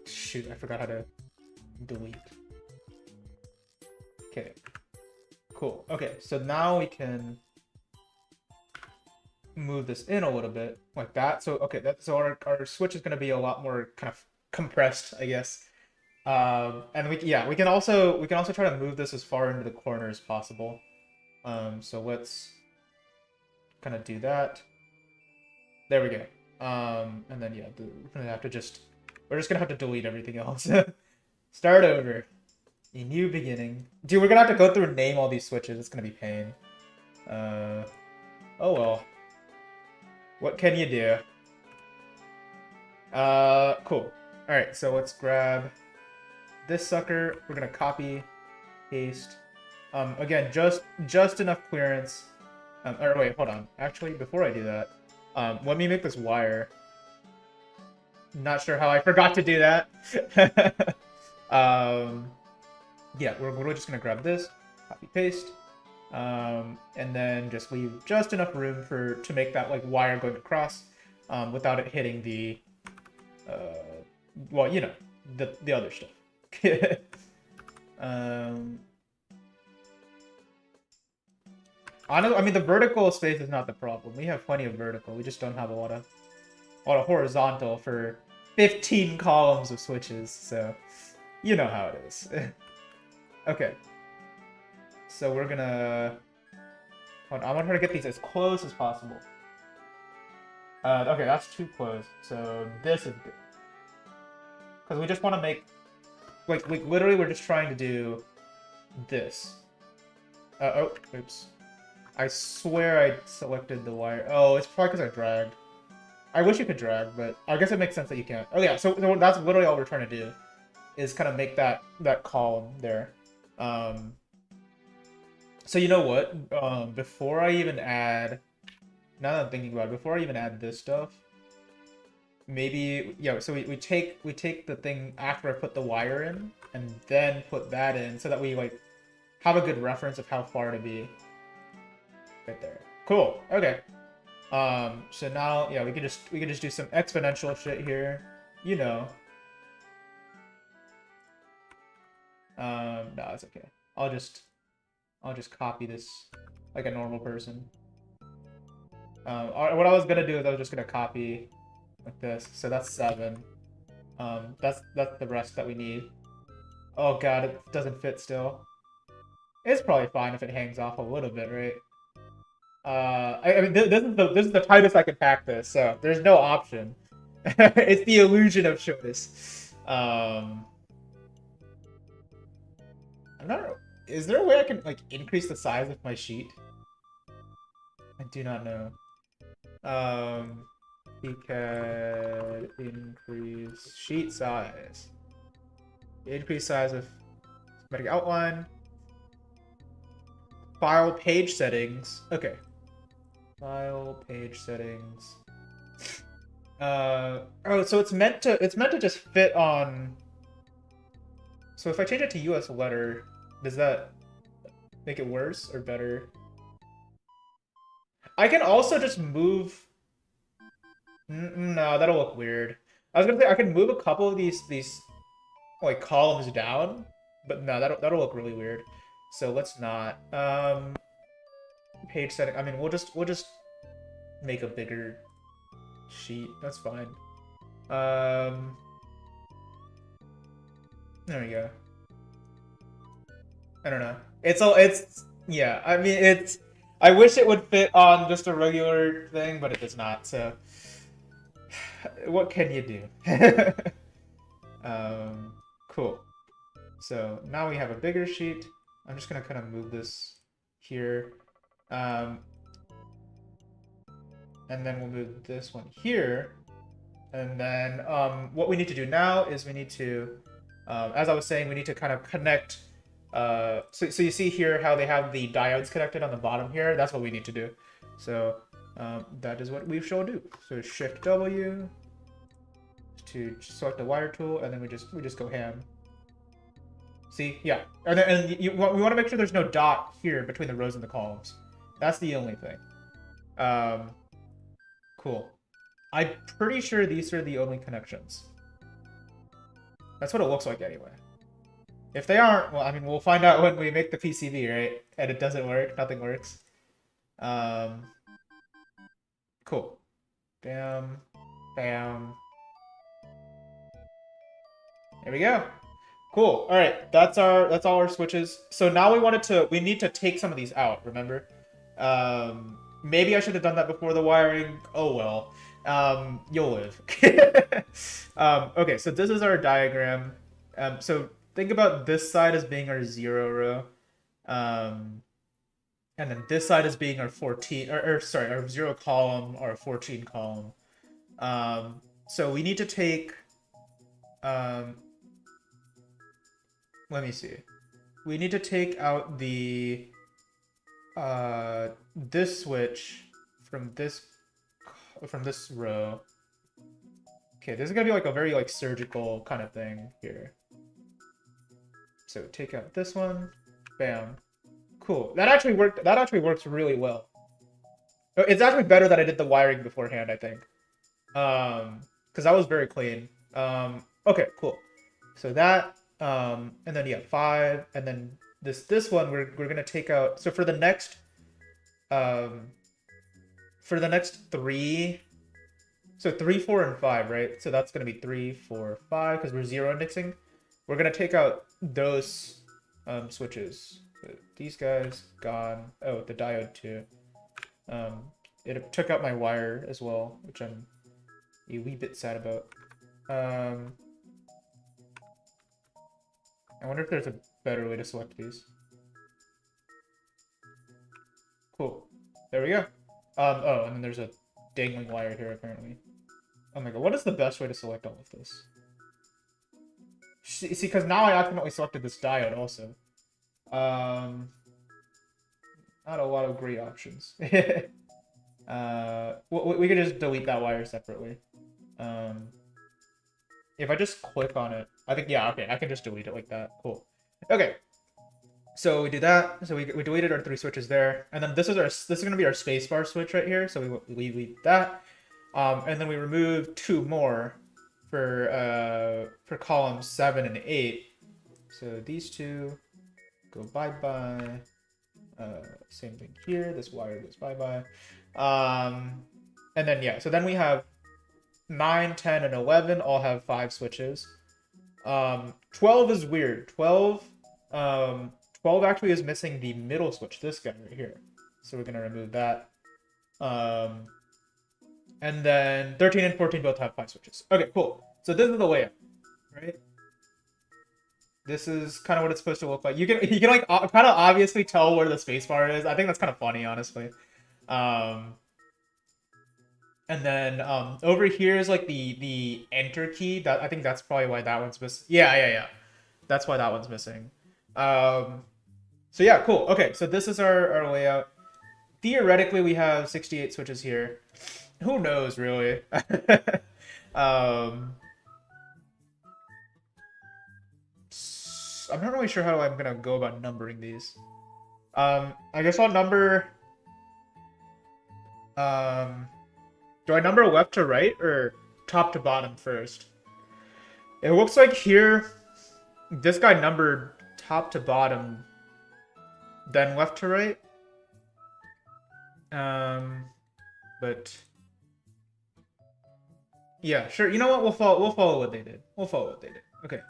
A: Shoot, I forgot how to delete. Okay, cool. Okay, so now we can move this in a little bit like that. So okay, so our switch is going to be a lot more kind of compressed, I guess. And we can also try to move this as far into the corner as possible. So let's kind of do that. There we go. And then yeah, we're just gonna have to delete everything else. Start over. A new beginning. Dude, we're gonna have to go through and name all these switches. It's gonna be pain. Oh well. What can you do? Cool. Alright, so let's grab this sucker. We're gonna copy, paste. Again, just enough clearance. Or wait, hold on. Actually, before I do that, let me make this wire. Not sure how I forgot to do that. Yeah, we're just gonna grab this, copy paste, and then just leave just enough room to make that like wire going across, without it hitting the, well, you know, the other stuff. I mean, the vertical space is not the problem. We have plenty of vertical. We just don't have a lot of horizontal for 15 columns of switches. So, you know how it is. Okay. So we're gonna. Hold on, I want her to get these as close as possible. Okay, that's too close. So this is good. Because we just want to make, like, literally we're just trying to do this. Oh, oops. I swear I selected the wire. Oh, it's probably because I dragged. I wish you could drag, but I guess it makes sense that you can't. Oh yeah, so that's literally all we're trying to do, is kind of make that column there. So you know what? Before I even add, now that I'm thinking about it, before I even add this stuff, maybe yeah. So we take the thing after I put the wire in, and then put that in, so that we like have a good reference of how far to be. Right there. Cool. Okay. So now, yeah, we can just do some exponential shit here, you know. No, it's okay. I'll just I'll just copy this like a normal person. What I was gonna do is I was just gonna copy like this. So that's 7. That's the rest that we need. Oh god, it doesn't fit still. It's probably fine if it hangs off a little bit, right? I mean, this is the tightest I can pack this, so there's no option. It's the illusion of choice. I'm not. Is there a way I can like increase the size of my sheet? I do not know. KiCad increase sheet size. Increase size of schematic outline. File page settings. Okay. File page settings. Oh, so it's meant to just fit on. So if I change it to US letter, does that make it worse or better? I can also just move. No, that'll look weird. I was gonna say I can move a couple of these like columns down, but no, that'll look really weird. So let's not. Page setting. I mean, we'll just make a bigger sheet. That's fine. There we go. I don't know. It's yeah. I mean, I wish it would fit on just a regular thing, but it does not. So, what can you do? Cool. So now we have a bigger sheet. I'm just gonna kind of move this here. And then we'll move this one here. And then what we need to do now is we need to, as I was saying, we need to kind of connect. So you see here how they have the diodes connected on the bottom here? That's what we need to do. So that is what we shall do. So Shift W to select the wire tool, and then we just go ham. See, yeah, and we want to make sure there's no dot here between the rows and the columns. That's the only thing. Cool. I'm pretty sure these are the only connections. That's what it looks like anyway. If they aren't, well, I mean, we'll find out when we make the PCB, right? And it doesn't work, nothing works. Cool. Bam, bam. There we go. Cool. All right, that's all our switches. So now we need to take some of these out. Remember? Maybe I should have done that before the wiring. Oh well. You'll live. Okay, so this is our diagram. So think about this side as being our 0 row. And then this side as being our 14, or sorry, our 0 column or 14 column. So we need to take, let me see. We need to take out the, this switch from this row. Okay, this is gonna be like a very like surgical kind of thing here. So take out this one, bam. Cool. That actually worked. That actually works really well. It's actually better that I did the wiring beforehand, I think. Because that was very clean. Okay, cool. So that, and then yeah, 5, and then this one we're gonna take out. So for the next 3, so 3, 4, and 5, right? So that's gonna be 3, 4, 5 because we're 0 indexing. We're gonna take out those switches. These guys gone. Oh, the diode too. It took out my wire as well, which I'm a wee bit sad about. I wonder if there's a better way to select these. Cool. There we go. Oh, and then there's a dangling wire here apparently. Oh my god, what is the best way to select all of this? See, because now I accidentally selected this diode also. Not a lot of great options. We could just delete that wire separately. If I just click on it, I think, yeah, okay, I can just delete it like that. Cool. Okay. So we do that. So we deleted our 3 switches there, and then this is gonna be our spacebar switch right here. So we leave that, and then we remove 2 more for columns 7 and 8. So these 2 go bye-bye. Same thing here. This wire goes bye-bye. And then, yeah, so then we have 9, 10, and 11 all have 5 switches. 12 is weird. 12 actually is missing the middle switch, this guy right here. So we're going to remove that. And then 13 and 14 both have 5 switches. Okay, cool. So this is the layout, right? This is kind of what it's supposed to look like. You can like kind of obviously tell where the spacebar is. I think that's kind of funny, honestly. And then over here is like the enter key. That I think that's probably why that one's missing. Yeah. That's why that one's missing. So yeah, cool. Okay, so this is our layout. Theoretically, we have 68 switches here. Who knows, really? I'm not really sure how I'm gonna go about numbering these. I guess I'll number. Do I number left to right or top to bottom first? It looks like here, this guy numbered top to bottom, then left to right. But yeah, sure. You know what? We'll follow what they did. Okay.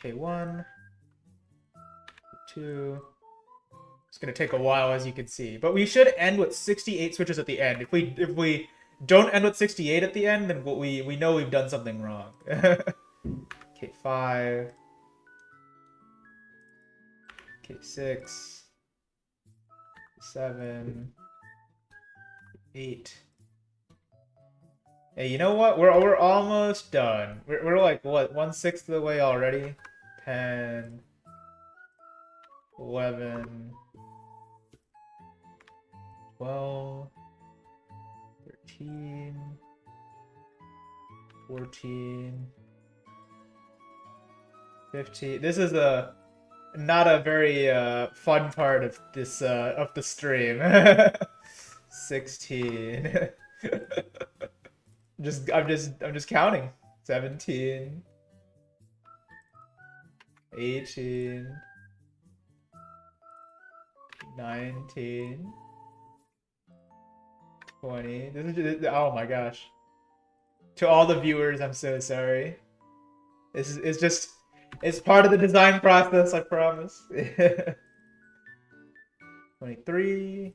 A: K1, K2. It's gonna take a while, as you can see, but we should end with 68 switches at the end. If we don't end with 68 at the end, then we know we've done something wrong. K5, K6, 7, 8. Hey, you know what? We're almost done. We're like what, 1/6 of the way already? 10, 11, 12, 13, 14, 15. This is not a very fun part of this of the stream. 16. I'm just counting. 17, 18, 19, 20. This is just, oh my gosh. To all the viewers, I'm so sorry. It's part of the design process, I promise. 23,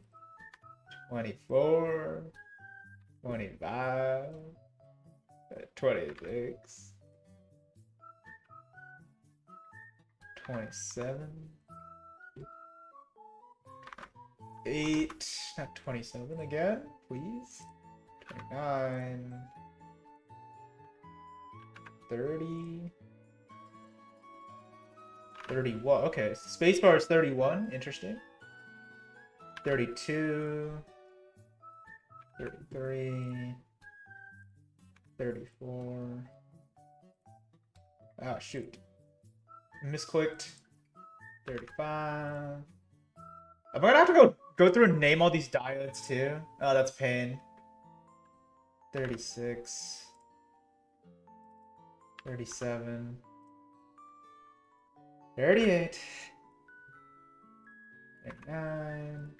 A: 24, 25, 26, 27, 8, not 27 again, please. 29, 30, 31. Okay, spacebar is 31. Interesting. 32, 33, 34. Ah, shoot. Misclicked. 35. Am I gonna have to go through and name all these diodes too? Oh, that's pain. 36. 37. 38. 39.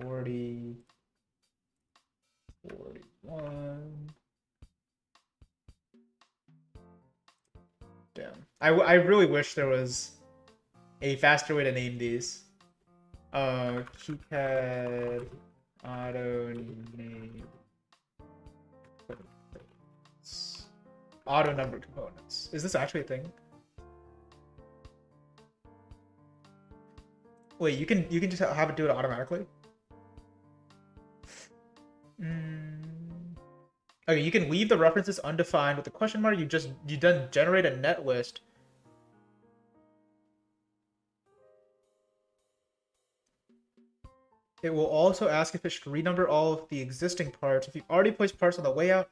A: 40. 41. Damn. I really wish there was a faster way to name these. KiCad auto name components. Auto number components. Is this actually a thing? Wait, you can just have it do it automatically? Okay, you can leave the references undefined with a question mark. You then generate a net list. It will also ask if it should renumber all of the existing parts. If you've already placed parts on the layout,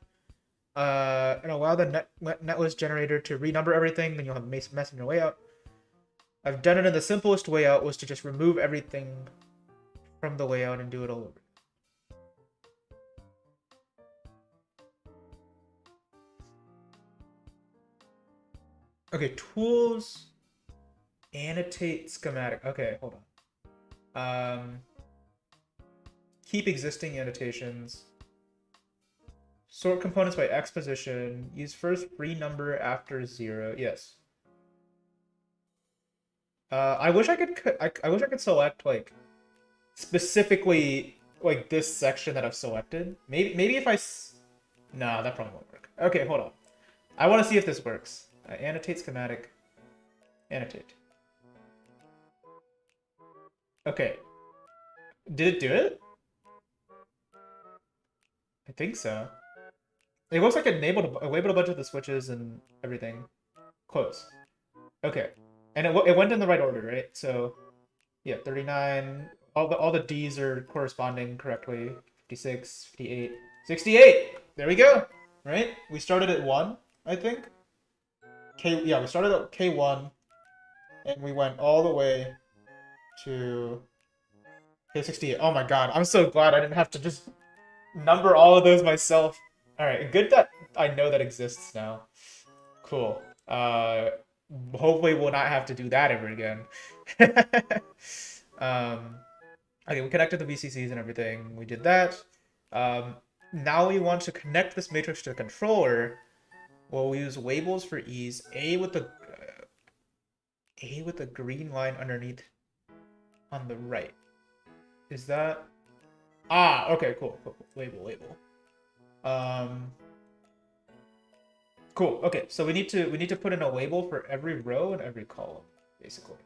A: and allow the netlist generator to renumber everything, then you'll have a mess in your layout. I've done it in the simplest layout, was to just remove everything from the layout and do it all over. Okay, tools Annotate schematic. Okay, hold on. Keep existing annotations. Sort components by X position. Use first free number after 0. Yes. I wish I could. I wish I could select like specifically like this section that I've selected. Maybe if I. Nah, that probably won't work. Okay, hold on. I want to see if this works. Annotate schematic. Annotate. Okay. Did it do it? I think so. It looks like it enabled a bunch of the switches and everything. Close. Okay. And it went in the right order, right? So yeah, 39. All the D's are corresponding correctly. 56, 58, 68. There we go. Right? We started at 1, I think. Yeah, we started at K1 and we went all the way to K68. Oh my god, I'm so glad I didn't have to just number all of those myself. Alright, good that I know that exists now. Cool. Hopefully we'll not have to do that ever again. Okay, we connected the VCCs and everything. We did that. Now we want to connect this matrix to the controller. We'll use labels for ease. A with the green line underneath on the right. Is that? Ah, okay, cool. Label. Cool. Okay, so we need to put in a label for every row and every column, basically.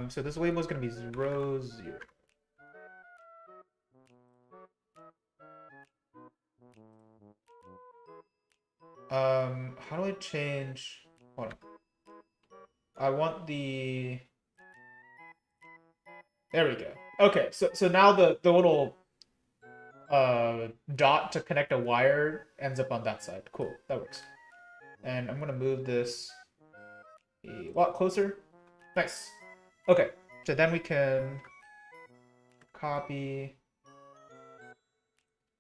A: So this label is gonna be 0, 0. How do I change? Hold on. I want the. There we go. Okay, so now the little dot to connect a wire ends up on that side. Cool, that works. And I'm gonna move this a lot closer. Nice. Okay, so then we can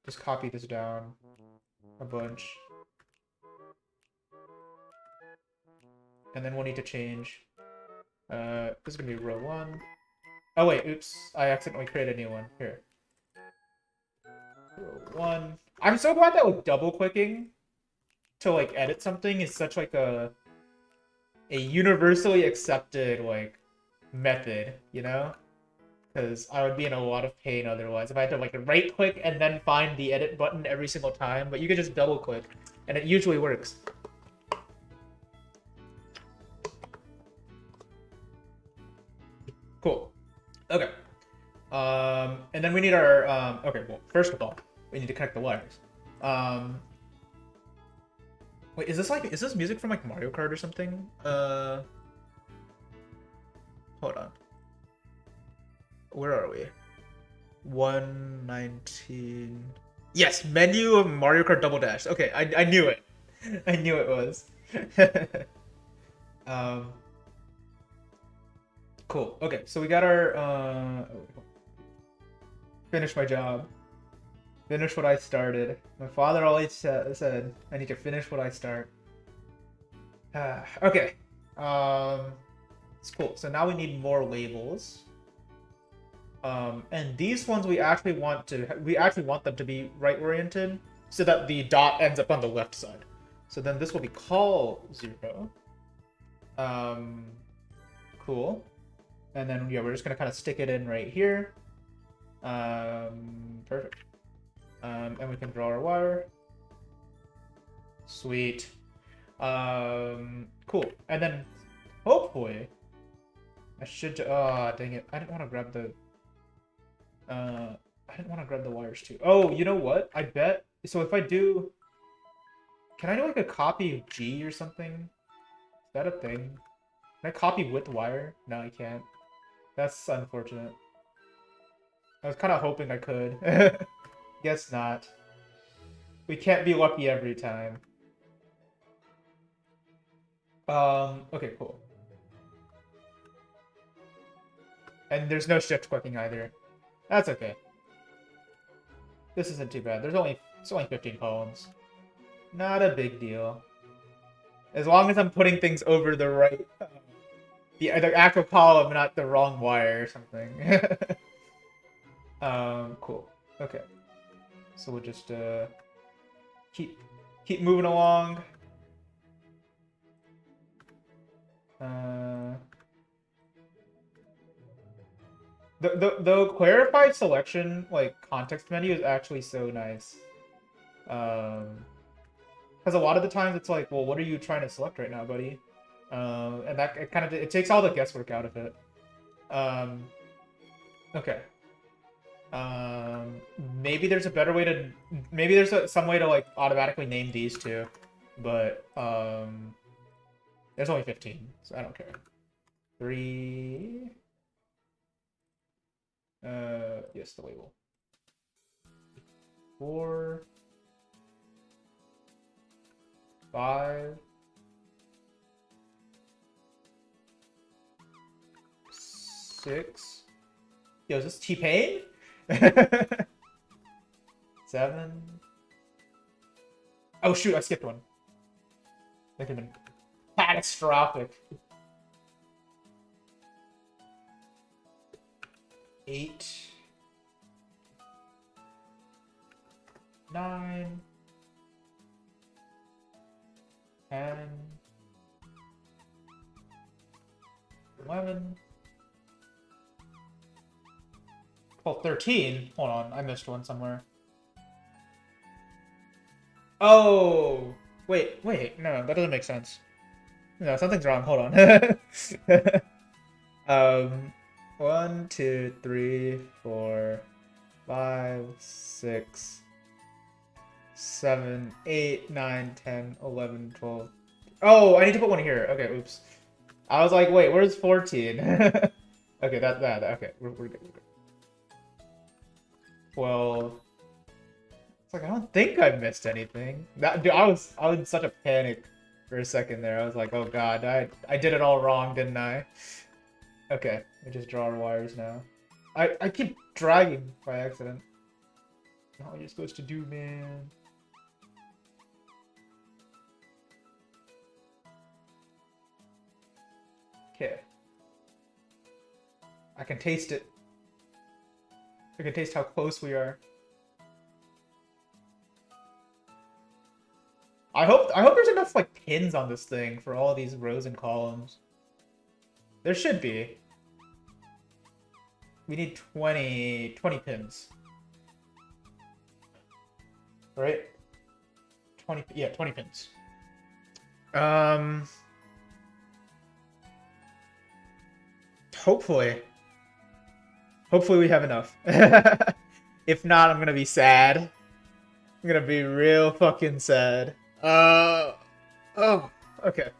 A: just copy this down a bunch. And then we'll need to change. This is gonna be row 1. Oh wait, oops, I accidentally created a new one. Here. Row 1. I'm so glad that like double clicking to like edit something is such like a universally accepted like method, you know? Because I would be in a lot of pain otherwise if I had to like right click and then find the edit button every single time, but you could just double click and it usually works. Cool. Okay. And then we need our okay, well, first of all, we need to connect the wires. Wait, is this music from like Mario Kart or something? Hold on. Where are we? 119. Yes, menu of Mario Kart Double Dash. Okay, I knew it. I knew it was. Cool. Okay, so we got our finish my job. Finish what I started. My father always said I need to finish what I start. Okay. It's cool. So now we need more labels. And these ones we actually want them to be right oriented so that the dot ends up on the left side. So then this will be call 0. Cool. And then yeah, we're just gonna kind of stick it in right here. Perfect. And we can draw our wire. Sweet. Cool. And then hopefully I should. Dang it! I didn't want to grab the. I didn't want to grab the wires too. Oh, you know what? I bet. So if I do, can I do like a copy of G or something? Is that a thing? Can I copy with wire? No, I can't. That's unfortunate. I was kind of hoping I could. Guess not. We can't be lucky every time. Okay, cool. And there's no shift clicking either. That's okay. This isn't too bad. It's only 15 columns. Not a big deal. As long as I'm putting things over the right, the actual column, not the wrong wire or something. Cool. Okay. So we'll just keep moving along. The clarify selection like context menu is actually so nice. Because a lot of the times it's like, well, what are you trying to select right now, buddy? And that it takes all the guesswork out of it. Okay. Maybe there's a better way to, maybe there's some way to like automatically name these two, but there's only 15, so I don't care. 3. Yes, the label. 4. 5. 6. Yo, is this T-Pain? 7. Oh shoot, I skipped one. That could have been catastrophic. 8. 9. 10. 11. 12, 13. Hold on, I missed one somewhere. Oh, wait, no, that doesn't make sense. No, something's wrong. Hold on. 1, 2, 3, 4, 5, 6, 7, 8, 9, 10, 11, 12. Oh, I need to put one here. Okay, oops. I was like, wait, where's 14? Okay, that, okay, we're good, we're good. 12. It's like, I don't think I missed anything. Dude, I was in such a panic for a second there. I was like, oh god, I did it all wrong, didn't I? Okay, we just draw our wires now. I keep dragging by accident. Not what you're supposed to do, man. Okay. I can taste it. I can taste how close we are. I hope there's enough like pins on this thing for all these rows and columns. There should be. We need 20 pins. Right? 20 pins. Hopefully we have enough. If not, I'm gonna be sad. I'm gonna be real fucking sad. Oh, okay.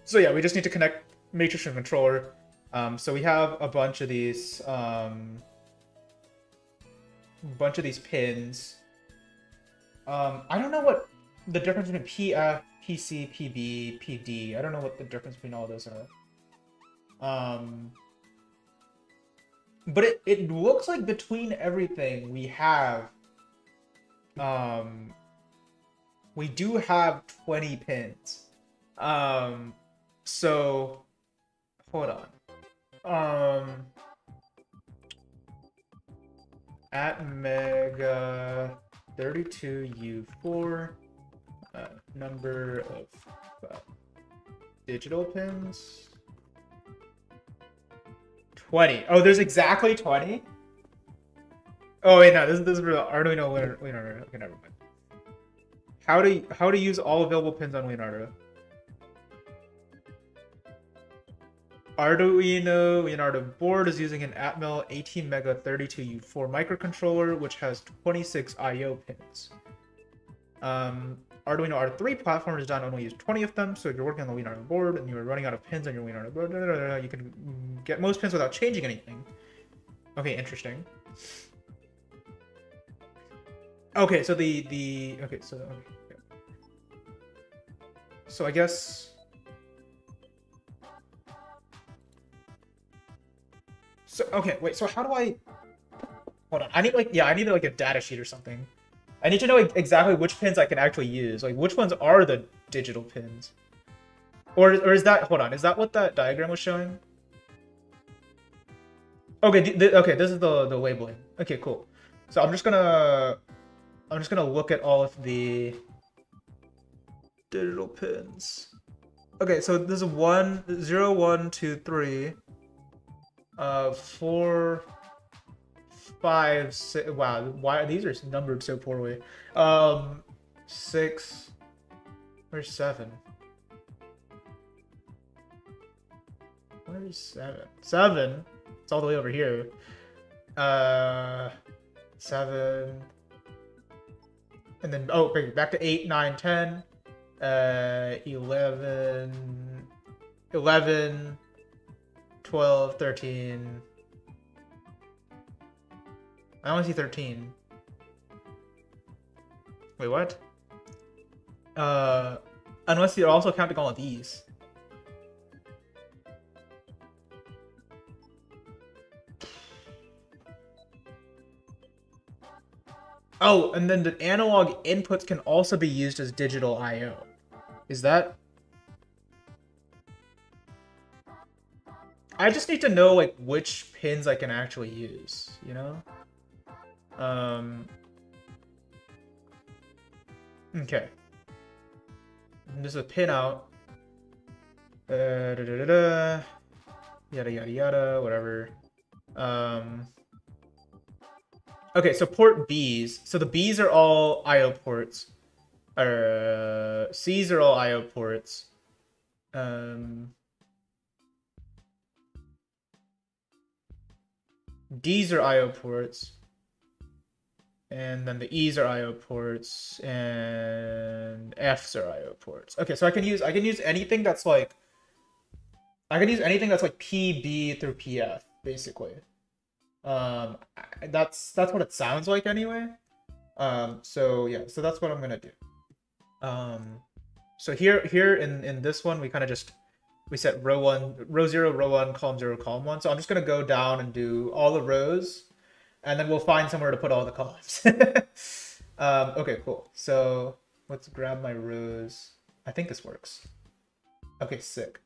A: So yeah, we just need to connect matrix and controller. So we have a bunch of these pins. I don't know what the difference between PF, PC, PB, PD. I don't know what the difference between all those are. But it looks like between everything we have, we do have 20 pins. So hold on. At Mega 32U4, number of digital pins. 20. Oh, there's exactly 20? Oh wait, no, this is for the Arduino Leonardo. Okay, never mind. How to use all available pins on Leonardo. Arduino Leonardo board is using an Atmel 18 Mega 32U4 microcontroller, which has 26 I/O pins. Arduino R3 platform is designed to only use 20 of them, so if you're working on the Leonardo board and you're running out of pins on your Leonardo board, you can get most pins without changing anything. Okay, interesting. Okay, so so I guess. So okay, wait. So how do I? Hold on. I need like yeah, I need like a data sheet or something. I need to know like, exactly which pins I can actually use. Like which ones are the digital pins? Or is that hold on? Is that what that diagram was showing? Okay, okay. This is the labeling. Okay, cool. So I'm just gonna look at all of the digital pins. Okay, so this is 1, 0, 1, 2, 3, 4, 5, 6. Wow, why these are numbered so poorly? 6. Where's 7? Where's 7? 7. It's all the way over here. 7. And then oh, wait, back to 8, 9, 10. 11, 11, 12, 13. I only see 13. Wait, what? Unless you're also counting all of these. Oh, and then the analog inputs can also be used as digital I/O. Is that? I just need to know like which pins I can actually use, you know? Okay. There's a pin out. Yada yada yada, whatever. Okay, so port Bs. So the Bs are all I/O ports. Or Cs are all I/O ports. Ds are I/O ports. And then the E's are I/O ports, and F's are I/O ports. Okay, so I can use anything that's like PB through PF, basically. That's what it sounds like anyway. So yeah, so that's what I'm gonna do. So here in this one we kind of we set row 1, row 0, row 1, column 0, column 1. So I'm just gonna go down and do all the rows. And then we'll find somewhere to put all the columns. Okay, cool. So let's grab my rows. I think this works. Okay, sick.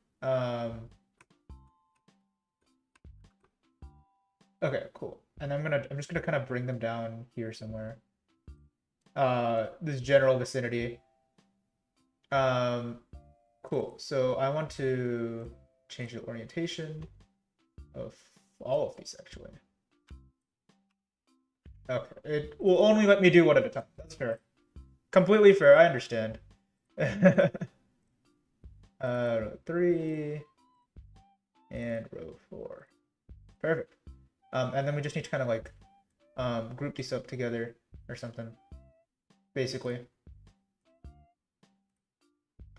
A: Okay, cool. And I'm just gonna kind of bring them down here somewhere. This general vicinity. Cool. So I want to change the orientation of all of these actually. Okay, it will only let me do one at a time. That's fair. Completely fair, I understand. Row 3 and row 4. Perfect. And then we just need to kind of like group these up together or something. Basically.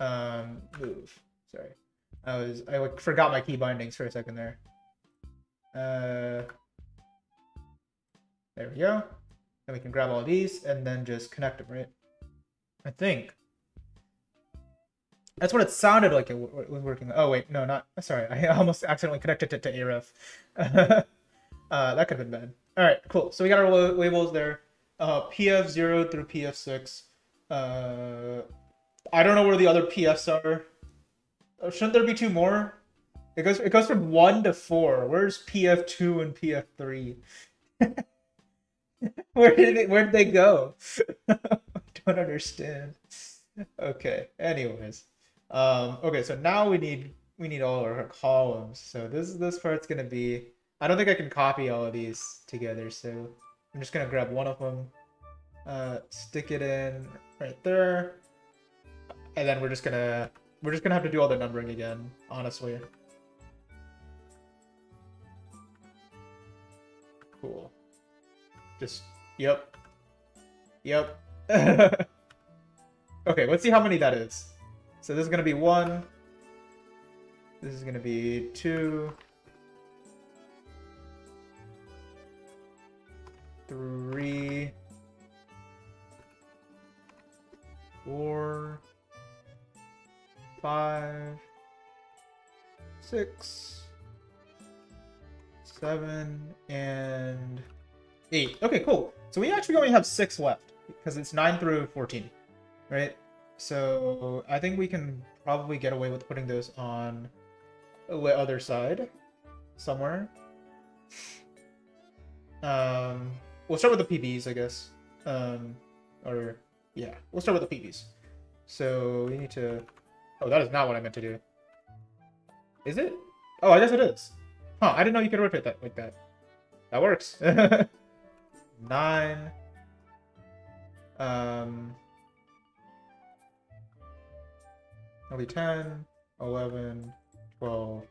A: Move. Sorry. I like forgot my key bindings for a second there. There we go. Then we can grab all of these and then just connect them, right? I think. That's what it sounded like it was working. Oh, wait. No, not. Sorry. I almost accidentally connected it to AREF. That could have been bad. All right, cool. So we got our labels there. PF0 through PF6. I don't know where the other PFs are. Shouldn't there be 2 more? It goes from 1 to 4. Where's PF2 and PF3? Where did they go? I don't understand. Okay. Anyways, okay. So now we need all our columns. So this part's gonna be. I don't think I can copy all of these together. So I'm just gonna grab one of them, stick it in right there, and then we're just gonna have to do all the numbering again. Honestly. Cool. Just, yep. Yep. Okay, let's see how many that is. So this is going to be 1. This is going to be 2. 3. 4. 5. 6. 7 and 8. Okay, cool. So we actually only have 6 left because it's 9 through 14, right? So I think we can probably get away with putting those on the other side somewhere. We'll start with the PBs, I guess. Or yeah, we'll start with the PBs. So we need to. Oh, that is not what I meant to do. Is it? Oh, I guess it is. Huh? I didn't know you could rotate that like that. That works. 9. It'll be 10, 11, 12,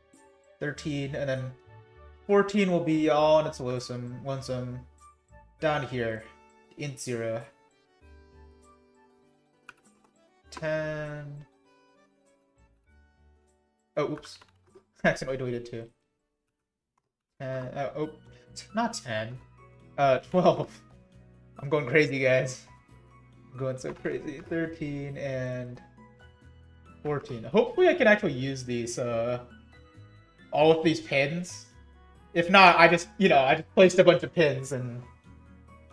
A: 13, and then 14 will be all on its lonesome down here. Int 0. 10. Oh, oops. I accidentally deleted 2. Oh, not 10. 12. I'm going crazy, guys. I'm going so crazy. 13 and 14. Hopefully I can actually use these, all of these pins. If not, I just placed a bunch of pins and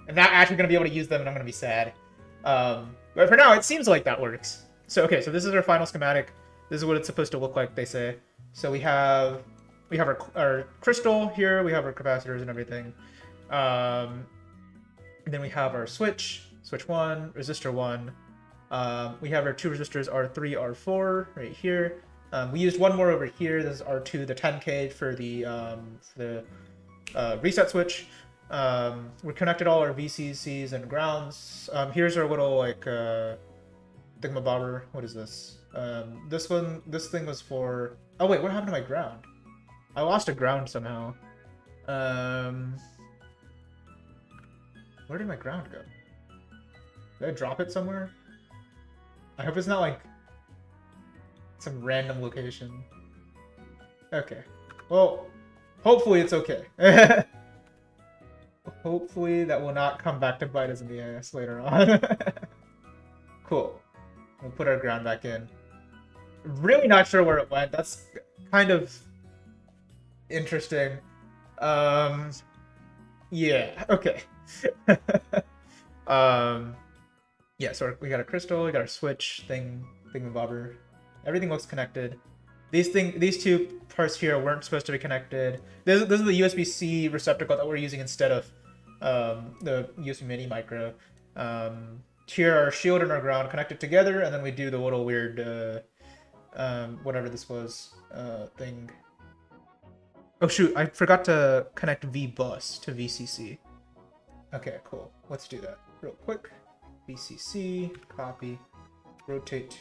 A: I'm not actually going to be able to use them and I'm going to be sad. But for now, it seems like that works. So, okay, so this is our final schematic. This is what it's supposed to look like, they say. So we have our crystal here, we have our capacitors and everything. And then we have our switch 1, resistor 1. We have our 2 resistors, R3, R4, right here. We used one more over here. This is R2, the 10K for the reset switch. We connected all our VCCs and grounds. Here's our little like thingamabobber. What is this? This thing was for. Oh wait, what happened to my ground? I lost a ground somehow. Where did my ground go? Did I drop it somewhere? I hope it's not like some random location. Okay. Well, hopefully it's okay. Hopefully that will not come back to bite us in the ass later on. Cool. We'll put our ground back in. Really not sure where it went. That's kind of interesting. Yeah, okay. Yeah, so we got a crystal, we got our switch thingamabobber. Everything looks connected. These two parts here weren't supposed to be connected. This is the USB-C receptacle that we're using instead of the USB Mini Micro. Here our shield and our ground connected together, and then we do the little weird whatever this was thing. Oh shoot, I forgot to connect VBus to VCC. Okay, cool. Let's do that real quick. VCC, copy, rotate.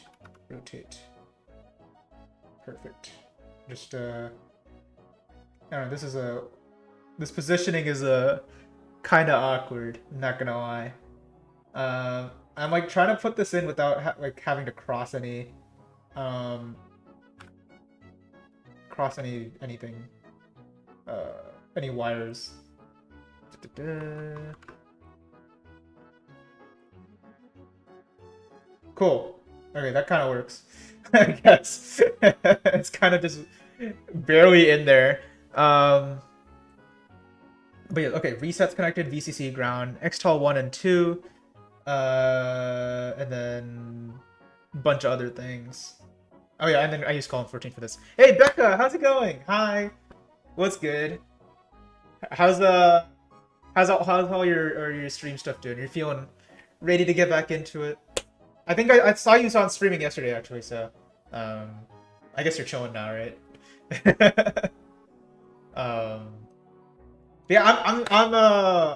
A: Perfect. Just I don't know, this positioning is kind of awkward, I'm not gonna lie. I'm like trying to put this in without having to cross anything. Any wires. Cool. Okay, that kind of works. I guess. It's kind of just barely in there. But yeah, okay, resets connected, VCC, ground, XTAL 1 and 2, and then a bunch of other things. Oh yeah, and then I use column 14 for this. Hey Becca, how's it going? Hi. What's good? How's all your stream stuff doing? You're feeling ready to get back into it? I think I saw you on streaming yesterday actually, so I guess you're chilling now, right? Yeah,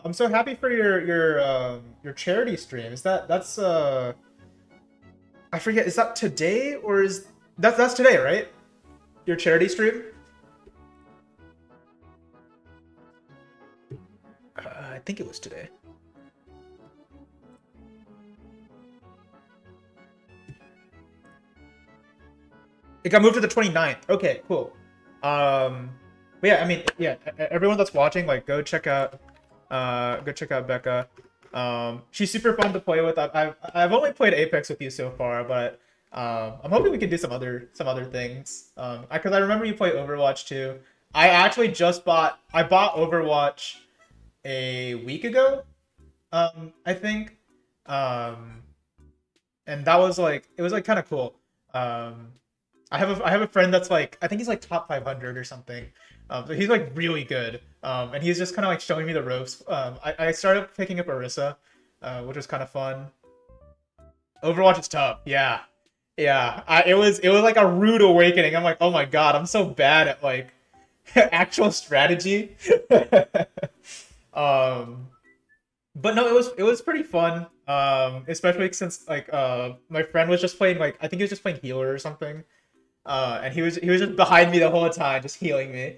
A: I'm so happy for your charity stream. That's I forget, is that today or is that's today, right? Your charity stream? I think it was today. It got moved to the 29th. Okay, cool. But yeah, I mean, yeah, everyone that's watching, like, go check out Becca. She's super fun to play with. I've only played Apex with you so far, but I'm hoping we can do some other things. Because I remember you play Overwatch too. I actually just bought. I bought Overwatch a week ago. I think. Um, and that was like it was like kind of cool. Um, I have a friend that's like I think he's like top 500 or something. So he's like really good. And he's just kind of like showing me the ropes. I started picking up Orisa, which was kind of fun. Overwatch is tough. Yeah. Yeah. It was like a rude awakening. I'm like, oh my god, I'm so bad at like actual strategy. um but no, it was pretty fun. Especially since like my friend was just playing like I think he was just playing healer or something. And he was just behind me the whole time, just healing me.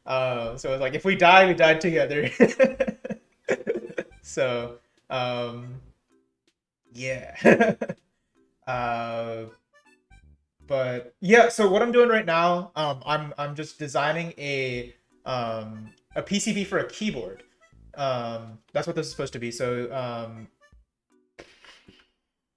A: So it was like if we died together. So yeah. uh but yeah, so what I'm doing right now, I'm just designing a PCB for a keyboard. That's what this is supposed to be. So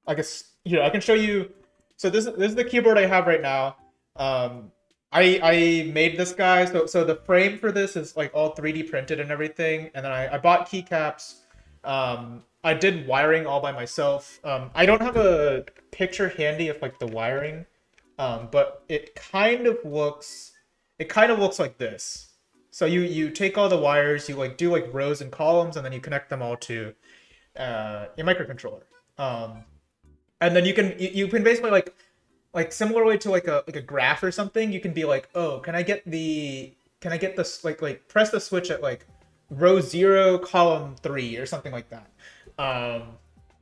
A: I guess here I can show you. So this is the keyboard I have right now. Um, I made this guy. So the frame for this is like all 3D printed and everything. And then I bought keycaps. I did wiring all by myself. I don't have a picture handy of like the wiring, but it kind of looks like this. So you take all the wires, you like do like rows and columns, and then you connect them all to a microcontroller. And then you can basically like similarly to like a graph or something, you can be like, oh, can I get this like press the switch at like row 0 column 3 or something like that.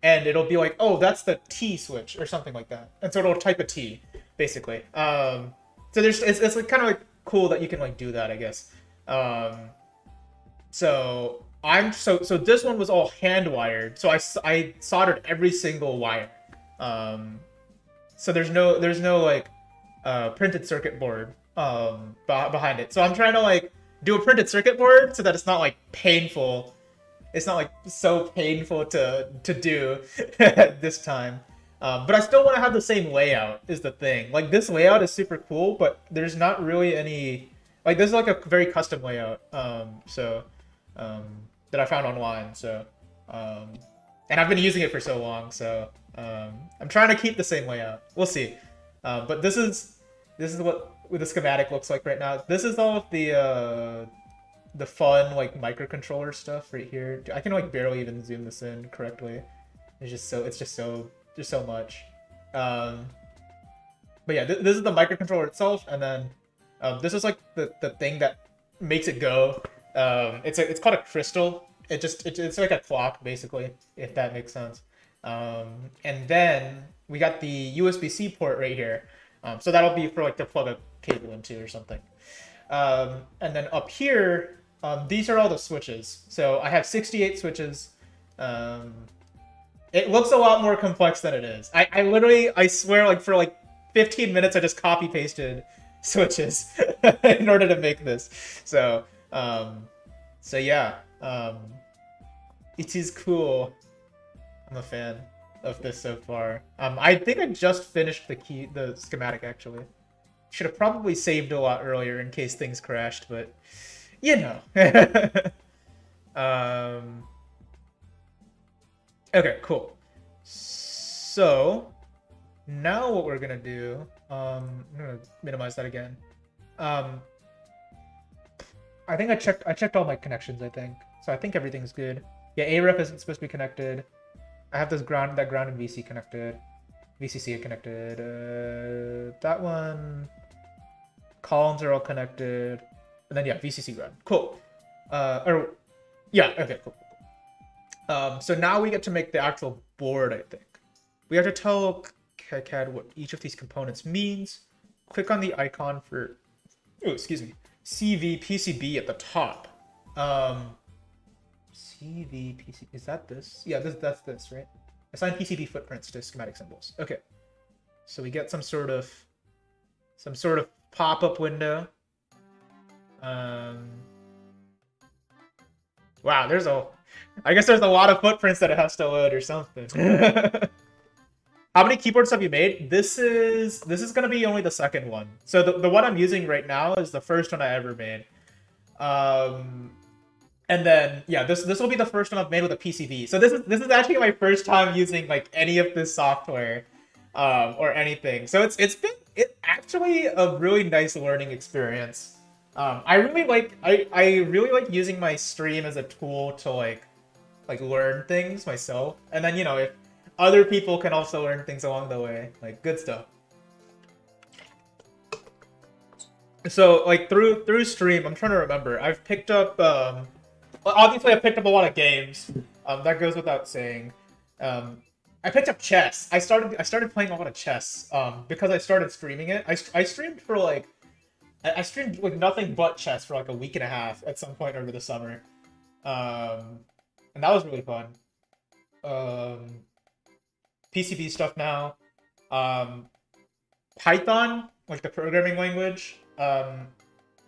A: And it'll be like, oh, that's the T switch or something like that. And so it'll type a T basically. So it's like kind of like cool that you can like do that, I guess. So this one was all hand wired. So I soldered every single wire. So there's no like printed circuit board behind it. So I'm trying to like do a printed circuit board so that it's not like painful. It's not like so painful to do this time. But I still want to have the same layout is the thing. Like this layout is super cool, but there's not really any like this is like a very custom layout. That I found online. So and I've been using it for so long, so I'm trying to keep the same layout. We'll see. But this is what the schematic looks like right now. This is all of the fun like microcontroller stuff right here. I can like barely even zoom this in correctly. It's just so much. But yeah, this is the microcontroller itself, and then this is like the thing that makes it go. It's called a crystal. It's like a clock basically, if that makes sense. And then we got the USB-C port right here. So that'll be for like to plug a cable into or something. And then up here, these are all the switches. So I have 68 switches. It looks a lot more complex than it is. I literally, I swear, like for like 15 minutes, I just copy pasted switches in order to make this. So yeah, it is cool. I'm a fan of this so far. I think I just finished the schematic actually. Should have probably saved a lot earlier in case things crashed, but you know. Okay, cool. So now what we're gonna do, I'm gonna minimize that again. I think I checked all my connections, I think. So I think everything's good. Yeah, AREF isn't supposed to be connected. I have this ground and VC connected. VCC connected. That one. Columns are all connected. And then yeah, VCC ground. Cool. Yeah, okay, cool. So now we get to make the actual board, I think. We have to tell KiCad what each of these components means. Click on the icon for, oh, excuse me, CV PCB at the top. CV PCB, is that this? Yeah, that's this, right? Assign PCB footprints to schematic symbols. Okay. So we get some sort of pop-up window. Wow, I guess there's a lot of footprints that it has to load or something. How many keyboards have you made? This is gonna be only the second one. So the one I'm using right now is the first one I ever made. And then yeah, this will be the first one I've made with a PCB. So this is actually my first time using like any of this software, or anything. So it's been actually a really nice learning experience. I really like I really like using my stream as a tool to like learn things myself, and then if other people can also learn things along the way, like good stuff. So like through stream, I'm trying to remember. I've picked up well, obviously I picked up a lot of games. That goes without saying. I picked up chess. I started playing a lot of chess because I started streaming it. I streamed for like I streamed like nothing but chess for like a week and a half at some point over the summer. And that was really fun. Um, PCB stuff now. Um, Python, like the programming language.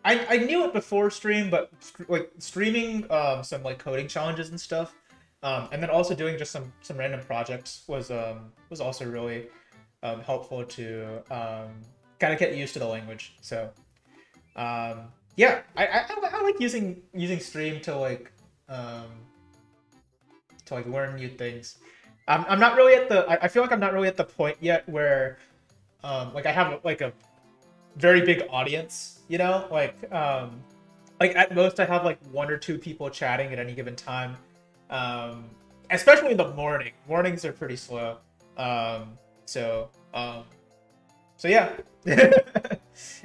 A: I knew it before stream, but like streaming some like coding challenges and stuff, and then also doing just some random projects was also really helpful to kind of get used to the language. So yeah, I like using stream to like learn new things. I'm not really at the I feel like I'm not really at the point yet where like I have like a very big audience, like at most I have like one or two people chatting at any given time, um, especially in the morning. Mornings are pretty slow, so so yeah,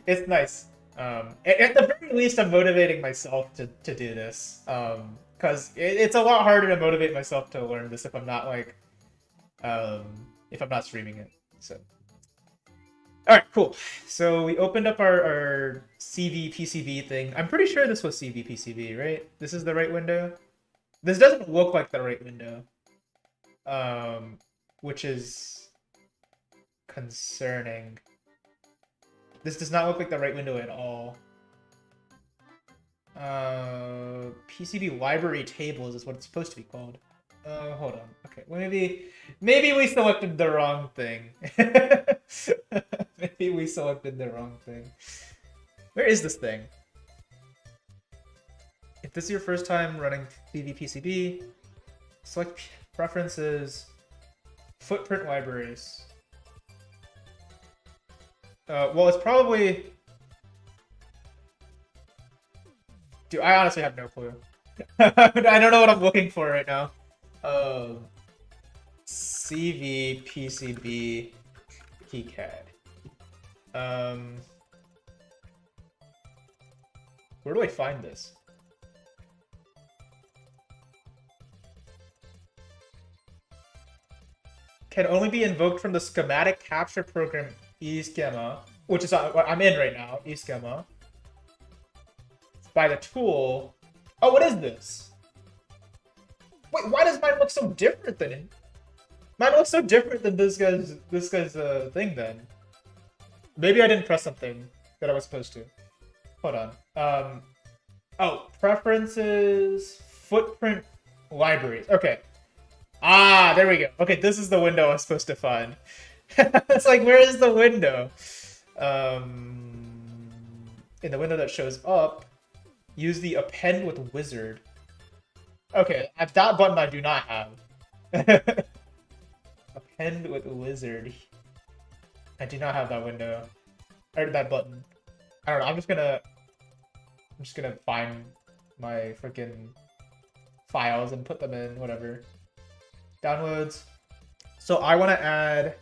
A: it's nice. At the very least, I'm motivating myself to do this, because it's a lot harder to motivate myself to learn this if I'm not like um, if I'm not streaming it. So. All right, cool. So we opened up our CV PCB thing. I'm pretty sure this was CV PCB, right? This is the right window. This doesn't look like the right window, um, which is concerning. This does not look like the right window at all. PCB library tables is what it's supposed to be called. Hold on. Okay, well, maybe we selected the wrong thing. Maybe we selected the wrong thing. Where is this thing? If this is your first time running PCB, select preferences, footprint libraries. Well, it's probably. Dude, I honestly have no clue. I don't know what I'm looking for right now. CV PCB KiCad. Where do I find this? Can only be invoked from the Schematic capture program eSchema, which is what I'm in right now, eSchema. By the tool. Oh, what is this? Wait, why does mine look so different than it? Mine looks so different than this guy's thing then. Maybe I didn't press something that I was supposed to. Hold on. Oh, preferences, footprint, libraries. Okay. Ah, there we go. Okay, this is the window I was supposed to find. It's like, where is the window? In the window that shows up, use the append with wizard. Okay, that button I do not have. Append with wizard. I do not have that window. Or that button. I don't know, I'm just gonna find my freaking files and put them in, whatever. Downloads. So I want to add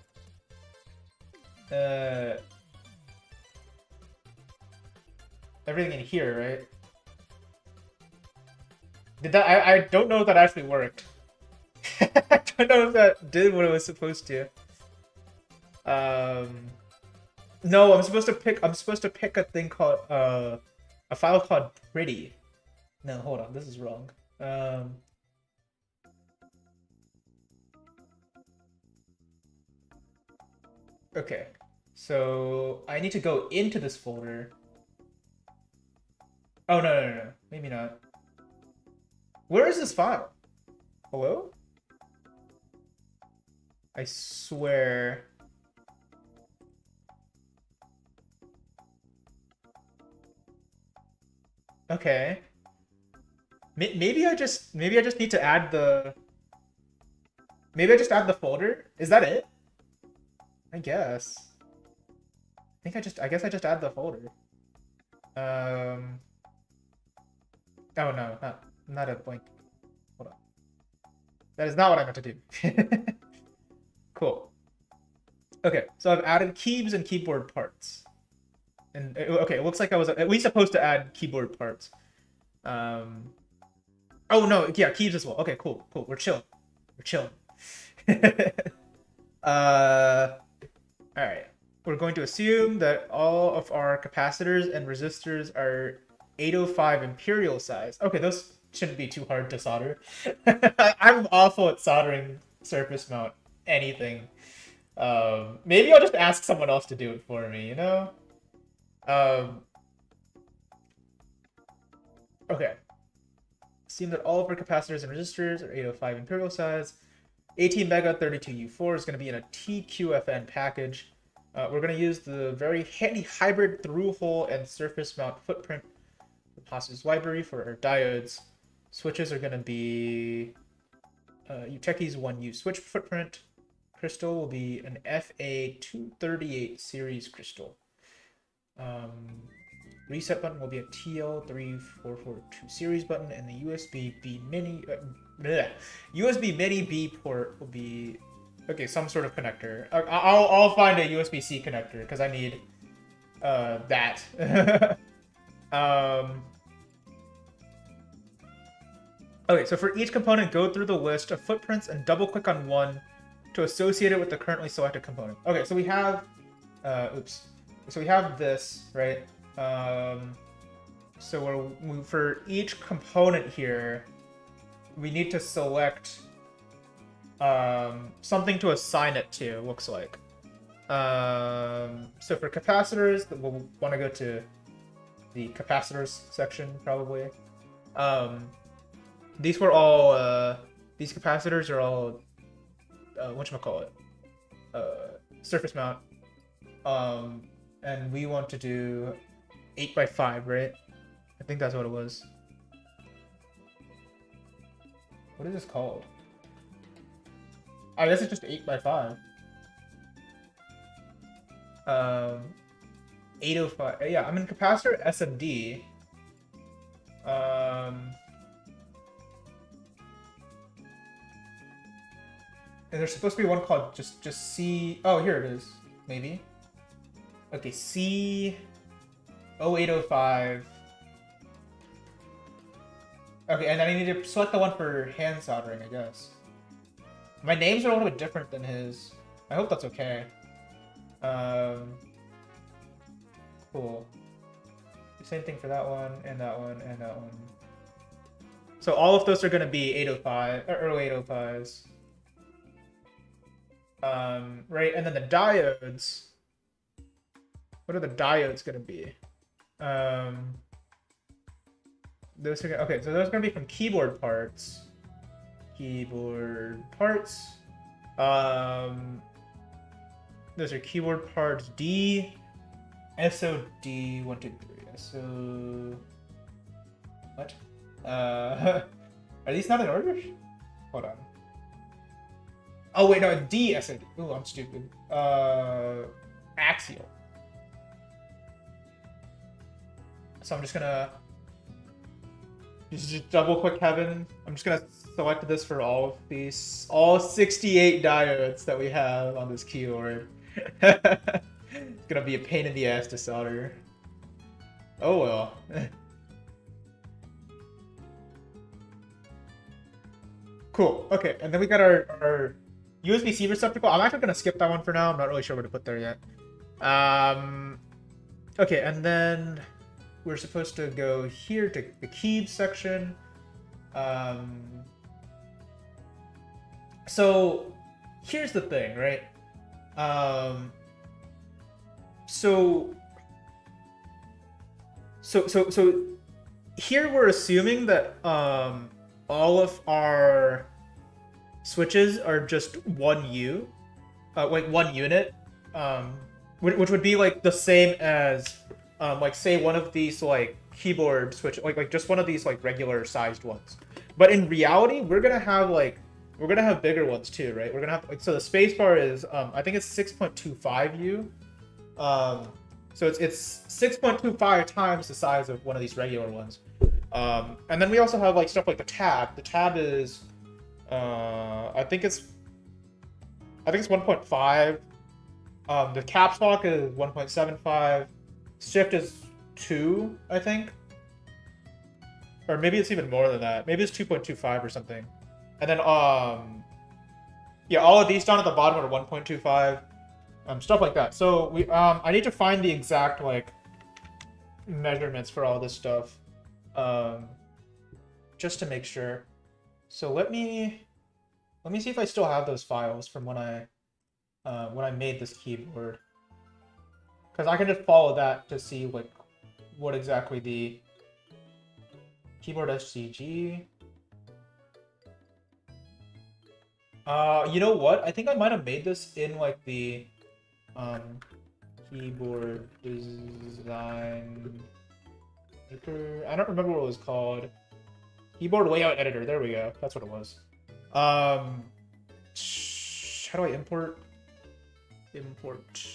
A: everything in here, right? Did that? I don't know if that actually worked. I don't know if that did what it was supposed to. No, I'm supposed to pick a thing called a file called pretty. No, hold on, this is wrong. Okay, so I need to go into this folder. Oh, no. Maybe not. Where is this file? Hello? I swear. Okay. Maybe I just need to add the. Maybe I just add the folder. Is that it? I guess. I guess I just add the folder. Oh no, not a blank. Hold on. That is not what I meant to do. Cool. Okay, so I've added keys and keyboard parts. And okay, it looks like I was at least supposed to add keyboard parts. Oh no, yeah, keys as well. Okay, cool. We're chilling. All right. We're going to assume that all of our capacitors and resistors are 805 imperial size. Okay, those shouldn't be too hard to solder. I'm awful at soldering surface mount anything. Maybe I'll just ask someone else to do it for me, you know? Okay. Assume that all of our capacitors and resistors are 805 imperial size. 18 mega 32U4 is going to be in a TQFN package. We're going to use the very handy hybrid through-hole and surface mount footprint capacitors library for our diodes. Switches are going to be Utechi's 1U switch footprint. Crystal will be an FA238 series crystal. Reset button will be a TL3442 series button, and the USB mini B port will be some sort of connector. I'll find a USB-C connector because I need that. Okay, so for each component, go through the list of footprints and double-click on one to associate it with the currently selected component. Okay, so we have so we have this, right? So for each component here, we need to select something to assign it to, looks like. So for capacitors, we'll want to go to the capacitors section, probably. These were all, these capacitors are all, whatchamacallit, surface mount. And we want to do 8x5, right? I think that's what it was. What is this called? I guess it's just 8x5. 805. Yeah, I'm in capacitor SMD. And there's supposed to be one called just C. Oh, here it is. Maybe. Okay, C0805. Okay, and then I need to select the one for hand soldering, I guess. My names are a little bit different than his. I hope that's okay. Cool. Same thing for that one, and that one, and that one. So all of those are going to be 805, or early 805s. Right, and then the diodes. What are the diodes going to be? Those are okay. So those are going to be from keyboard parts. Keyboard parts. Those are keyboard parts D, SOD 1, 2, 3. SO. What? Are these not in order? Hold on. Oh wait, no, D SOD. Ooh, I'm stupid. Axial. So I'm just gonna just double click heaven. I'm just gonna select this for all of all 68 diodes that we have on this keyword. It's gonna be a pain in the ass to solder. Oh well. Cool. Okay, and then we got our USB-C receptacle. I'm actually gonna skip that one for now. I'm not really sure what to put there yet. Okay, and then we're supposed to go here to the keys section. So here's the thing, right? So here we're assuming that all of our switches are just one U, like one unit, which would be like the same as like say one of these like keyboard switch, like just one of these like regular sized ones. But in reality, we're gonna have bigger ones too, right? We're gonna have like, so the spacebar is I think it's 6.25 U. So it's 6.25 times the size of one of these regular ones. And then we also have like stuff like the tab. The tab is I think it's 1.5. The caps lock is 1.75. Shift is 2, I think. Or maybe it's even more than that. Maybe it's 2.25 or something. And then yeah, all of these down at the bottom are 1.25. Stuff like that. So we I need to find the exact like measurements for all this stuff. Just to make sure. So let me see if I still have those files from when I made this keyboard. Because I can just follow that to see like what exactly the keyboard SCG. You know what? I think I might have made this in like the keyboard design maker. I don't remember what it was called. Keyboard layout editor. There we go. That's what it was. How do I import? Import.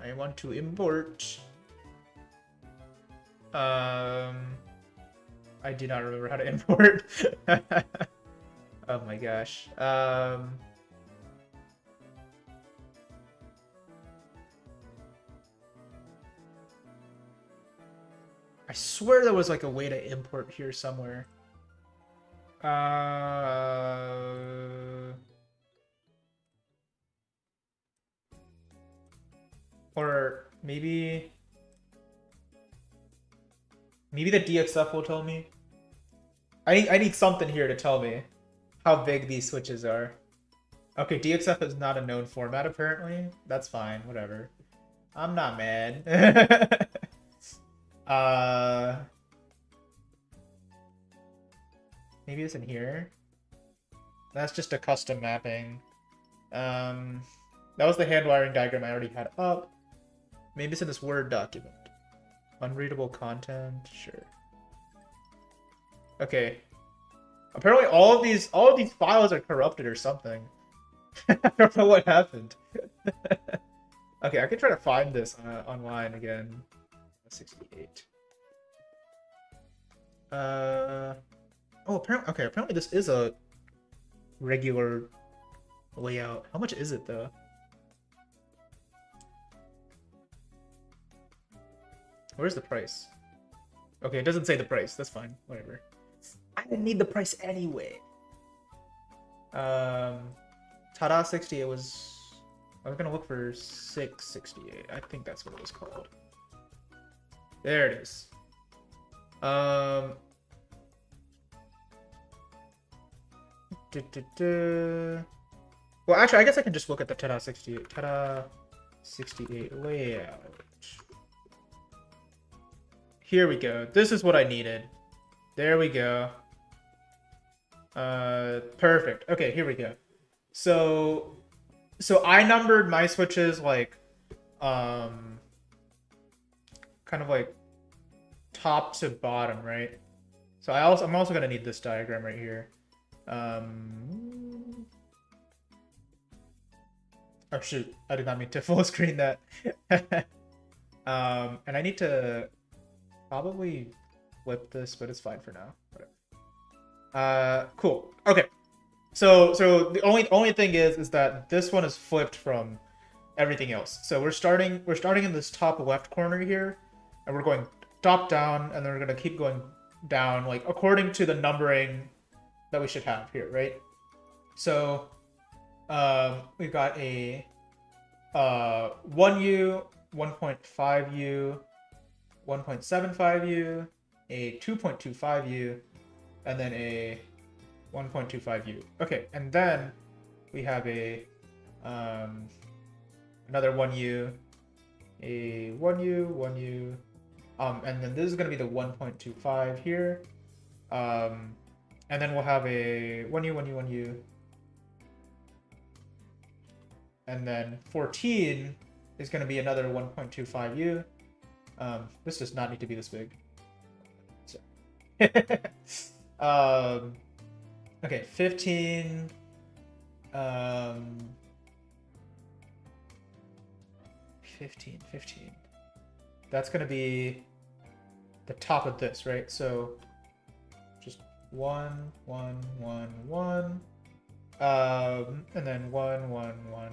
A: I want to import. I do not remember how to import. Oh my gosh. I swear there was like a way to import here somewhere. Or maybe the DXF will tell me. I need something here to tell me how big these switches are. Okay, DXF is not a known format apparently. That's fine, whatever. I'm not mad. Maybe it's in here. That's just a custom mapping. That was the hand wiring diagram I already had up. Maybe it's in this Word document. Unreadable content, sure. Okay. Apparently all of these files are corrupted or something. I don't know what happened. Okay, I can try to find this online again. 68. Oh, apparently this is a regular layout. How much is it though? Where's the price? Okay, it doesn't say the price. That's fine. Whatever. I didn't need the price anyway. Tada 68 was... I was gonna look for 668. I think that's what it was called. There it is. Well, actually, I guess I can just look at the Tada 68. Tada 68 layout. Here we go. This is what I needed. There we go. Perfect. Okay, here we go. So I numbered my switches like, kind of like top to bottom, right? So I'm also gonna need this diagram right here. Oh shoot, I did not mean to full screen that. And I need to probably flip this, but it's fine for now. Whatever. Cool. Okay. So the only thing is that this one is flipped from everything else. So we're starting in this top left corner here, and we're going top down, and then we're gonna keep going down, like according to the numbering that we should have here, right? So we've got a 1U, 1.5U, 1.75U, a 2.25U, and then a 1.25U. Okay, and then we have a another 1U, a 1U, 1U, and then this is going to be the 1.25 here, and then we'll have a 1U, 1U, 1U, and then 14 is going to be another 1.25U. This does not need to be this big. Okay, 15. Um, 15. That's gonna be the top of this, right? So just 1, 1, 1, 1. And then 1, 1, 1,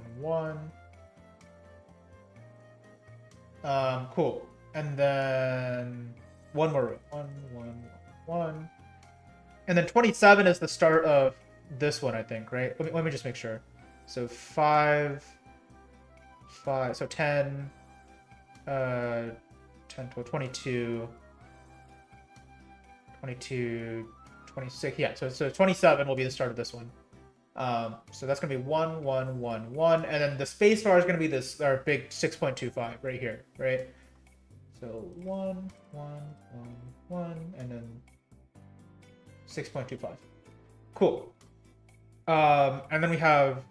A: 1. Cool. And then one more row. 1, 1, 1. And then 27 is the start of this one, I think, right? Let me just make sure. So 5, 5. So 10, 10, 12, 22, 22, 26. Yeah, so 27 will be the start of this one. So that's gonna be 1, 1, 1, 1, and then the space bar is gonna be this our big 6.25 right here, right? So 1, 1, 1, 1, and then 6.25. Cool. And then we have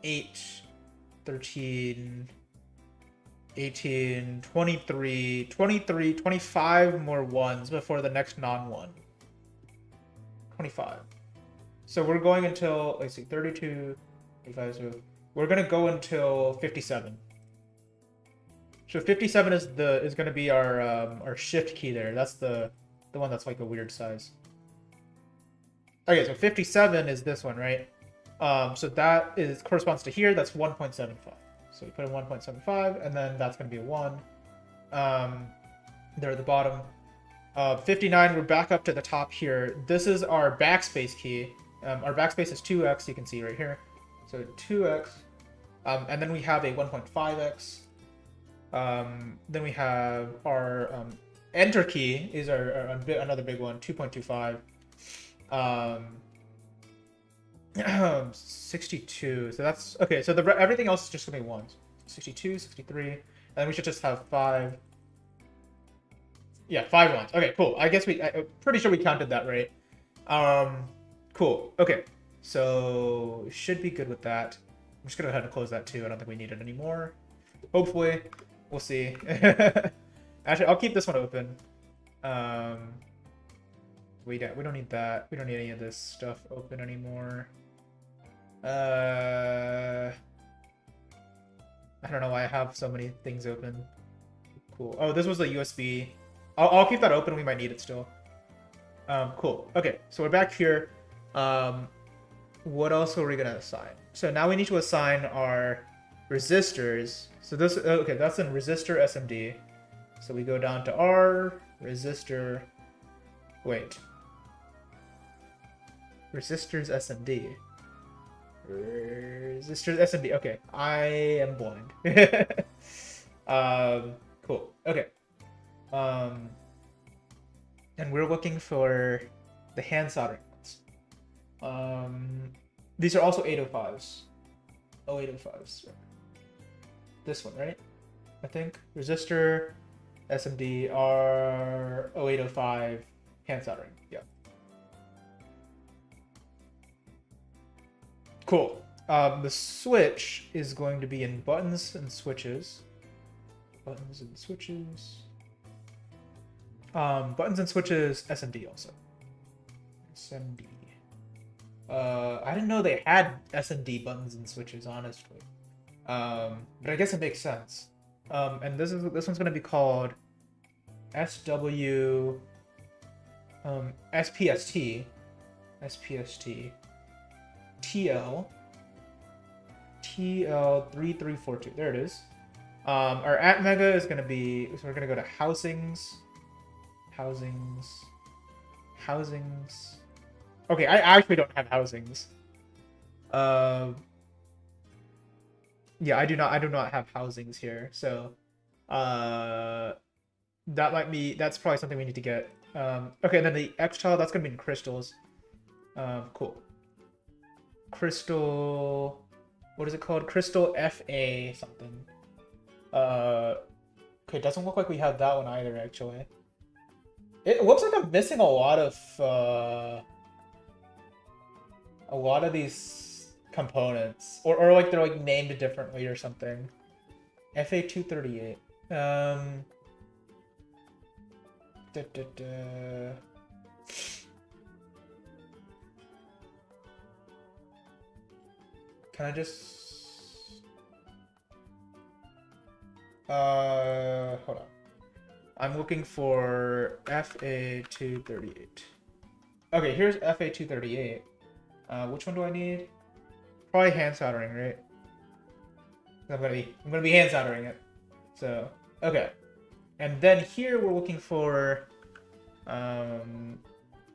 A: 8, 13, 18, 23, 23, 25 more ones before the next non-one. 25. So we're going until, let's see, 32, 35, so we're gonna go until 57. So 57 is gonna be our shift key there. That's the one that's like a weird size. Okay, so 57 is this one, right? So that corresponds to here. That's 1.75. So we put in 1.75, and then that's gonna be a 1. There at the bottom. 59, we're back up to the top here. This is our backspace key. Our backspace is 2x, you can see right here. So 2x. And then we have a 1.5x. Then we have our enter key is another big one, 2.25. 62. So that's okay. So everything else is just gonna be 1s. 62, 63, and then we should just have 5. Yeah, 5 ones. Okay, cool. I guess I'm pretty sure we counted that right. Cool. Okay, so should be good with that. I'm just gonna go ahead and close that too. I don't think we need it anymore. Hopefully, we'll see. Actually, I'll keep this one open. We don't need that. We don't need any of this stuff open anymore. I don't know why I have so many things open. Cool. Oh, this was the USB. I'll keep that open. We might need it still. Cool. Okay, so we're back here. What else are we gonna assign? So now we need to assign our resistors. So this, okay, that's in resistor SMD. So we go down to our resistor. Wait. Resistors SMD. Resistors SMD. Okay, I am blind. Cool. Okay. And we're looking for the hand soldering ones. These are also 805s. 0805s. This one, right? I think. Resistor, SMD are 0805 hand soldering. Yeah. Cool. The switch is going to be in buttons and switches. Buttons and switches. Buttons and switches, SMD also. SMD. I didn't know they had SMD buttons and switches, honestly. But I guess it makes sense. And this one's gonna be called SW SPST TL3342. There it is. Our at mega is gonna be, so we're gonna go to housings. Okay, I actually don't have housings. Yeah, I do not have housings here. So that's probably something we need to get. Okay, then the X-Child, that's gonna be in crystals. Cool. Crystal, what is it called? Crystal FA something. Okay, doesn't look like we have that one either, actually. It looks like I'm missing a lot of these components, or like they're like named differently or something. FA238. Can I just... hold on. I'm looking for FA238. Okay, here's FA238. Which one do I need? Probably hand soldering, right? I'm gonna be hand soldering it. So, okay. And then here we're looking for a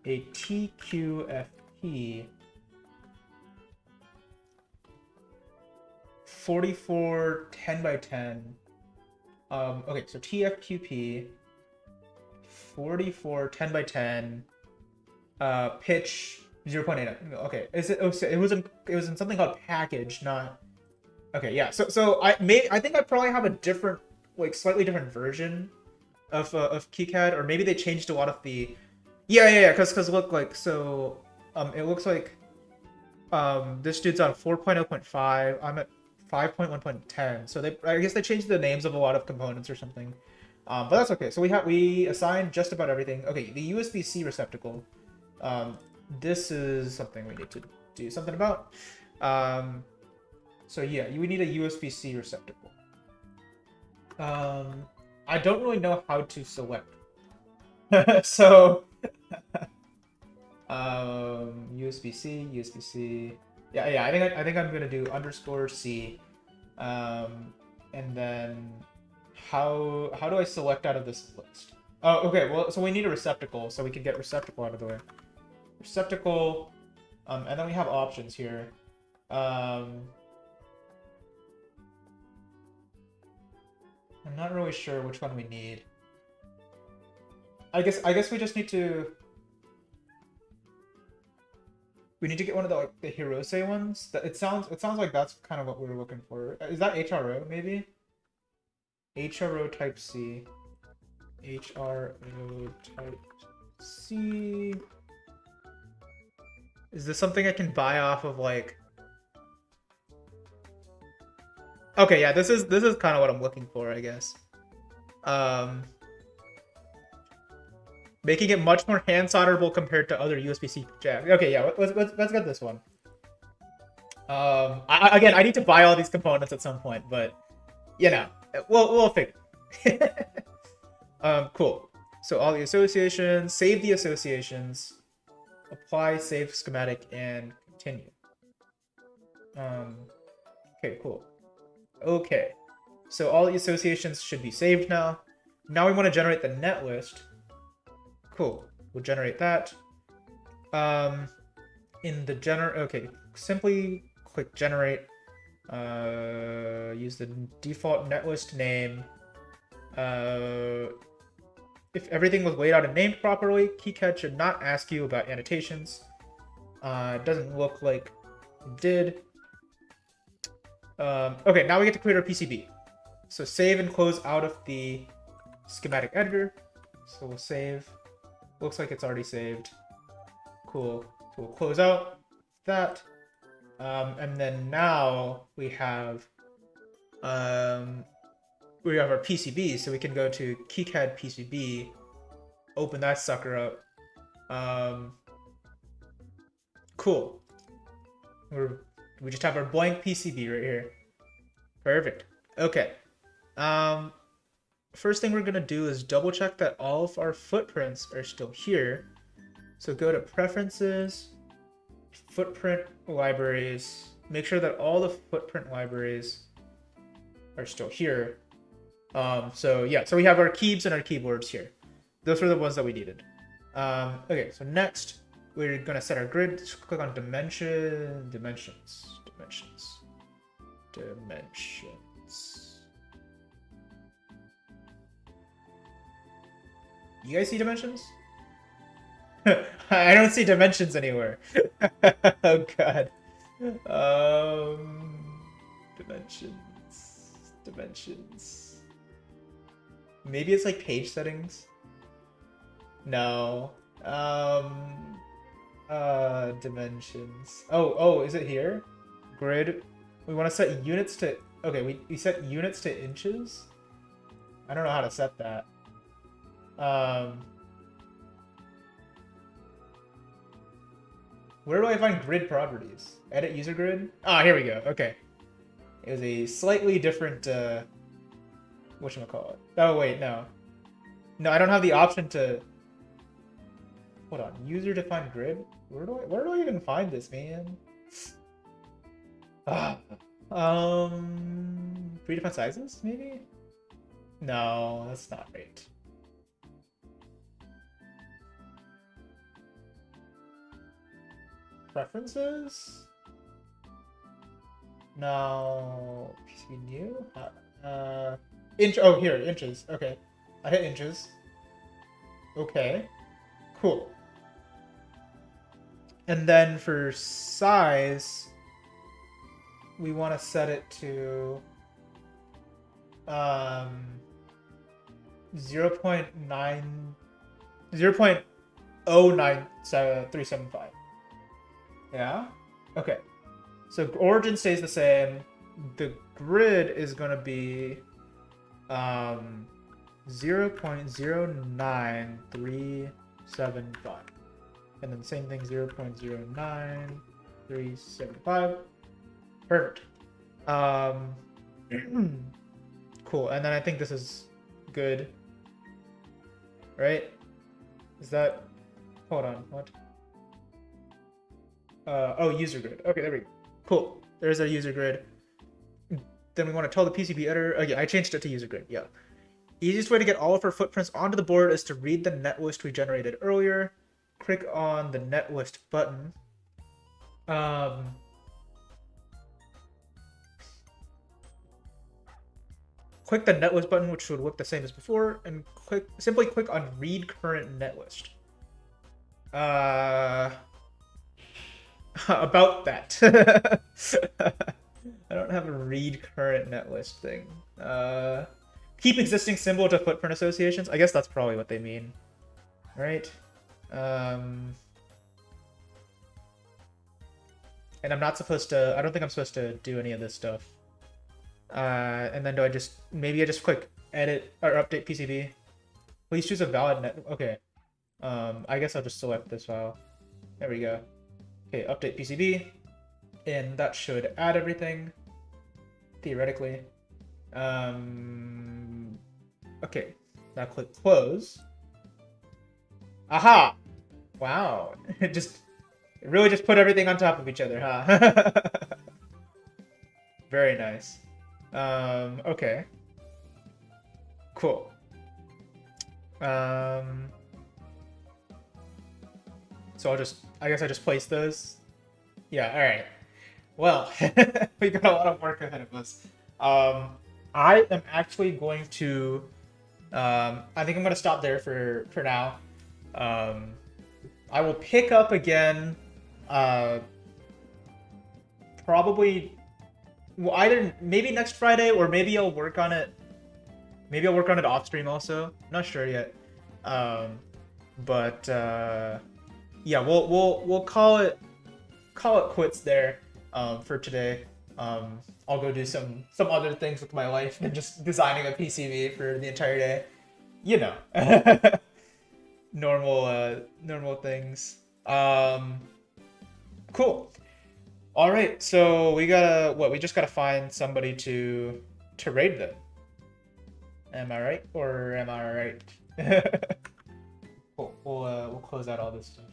A: TQFP 44 10 by 10. Okay, so TFQP 44 10 by 10. Pitch 0.8. Okay, is it? Oh, so it was in something called package, not. Okay, yeah. So I think I probably have a different, like slightly different version of KiCad, or maybe they changed a lot of the. Yeah. Because look, like, so it looks like this dude's on 4.0.5. I'm at 5.1.10. So I guess they changed the names of a lot of components or something. But that's okay. So we assigned just about everything. Okay, the USB-C receptacle. This is something we need to do something about. So yeah, we need a USB-C receptacle. I don't really know how to select. So USB-C. Yeah. I think I'm gonna do _C. And then how do I select out of this list? Oh, okay. Well, so we need a receptacle, so we can get receptacle out of the way. Receptacle, and then we have options here. I'm not really sure which one we need. I guess we just need to. We need to get one of the Hirose ones. It sounds like that's kind of what we were looking for. Is that HRO maybe? HRO type C. HRO type C. Is this something I can buy off of like? Okay, yeah, this is kind of what I'm looking for, I guess. Making it much more hand solderable compared to other USB-C jacks. Okay, yeah, let's get this one. Again, I need to buy all these components at some point, but you know, we'll figure. Cool. So all the associations, save the associations, apply, save schematic, and continue. Okay, cool. Okay, so all the associations should be saved now. Now we want to generate the net list. Cool. We'll generate that. In the okay, simply click generate. Use the default netlist name. If everything was laid out and named properly, KiCad should not ask you about annotations. It doesn't look like it did. Okay, now we get to create our PCB. So save and close out of the schematic editor. So we'll save. Looks like it's already saved. Cool. So we'll close out that. And then now we have our PCB, so we can go to KiCad PCB, open that sucker up. Cool. We just have our blank PCB right here. Perfect. Okay. First thing we're gonna do is double check that all of our footprints are still here. So go to Preferences, Footprint Libraries. Make sure that all the footprint libraries are still here. So yeah, so we have our keys and our keyboards here. Those are the ones that we needed. Okay, so next we're gonna set our grid. Just click on dimensions. You guys see dimensions? I don't see dimensions anywhere. Oh god. Dimensions. Maybe it's like page settings. No. Dimensions. Oh, is it here? Grid. We want to set units to. Okay, we set units to inches. I don't know how to set that. Where do I find grid properties? Edit user grid? Ah, here we go. Okay. It was a slightly different, whatchamacallit. Oh, wait, no. No, I don't have the option to... Hold on. User-defined grid? Where do I even find this, man? Ah. Predefined sizes, maybe? No, that's not right. Preferences? No. PCB new? Inch. Oh, here, inches. Okay. I hit inches. Okay. Cool. And then for size, we want to set it to 0.375. Yeah? Okay. So origin stays the same. The grid is going to be 0.09375. And then same thing, 0.09375. Perfect. Cool. And then I think this is good. Right? Is that... Hold on. What? Oh, user grid. Okay, there we go. Cool. There's our user grid. Then we want to tell the PCB editor. Oh, yeah, I changed it to user grid. Yeah. Easiest way to get all of our footprints onto the board is to read the netlist we generated earlier. Click on the netlist button. Click the netlist button, which should look the same as before, and simply click on read current netlist. About that. I don't have a read current netlist thing. Keep existing symbol to footprint associations. I guess that's probably what they mean. Right? And I'm not supposed to... I don't think I'm supposed to do any of this stuff. And then maybe I just click edit or update PCB. Please choose a valid net. Okay. I guess I'll just select this file. There we go. Okay, update PCB. And that should add everything. Theoretically. Okay. Now click close. Aha! Wow. It really just put everything on top of each other, huh? Very nice. Okay. Cool. So I guess I just place those. Yeah, alright. Well, we got a lot of work ahead of us. I am actually going to, I think I'm going to stop there for now. I will pick up again, probably, well, either maybe next Friday, or maybe I'll work on it. Maybe I'll work on it off stream also. Not sure yet. But yeah, we'll call it quits there for today. I'll go do some other things with my life than just designing a PCB for the entire day. You know, normal things. Cool. All right, so we just gotta find somebody to raid them. Am I right, or am I right? Cool. We'll close out all this stuff.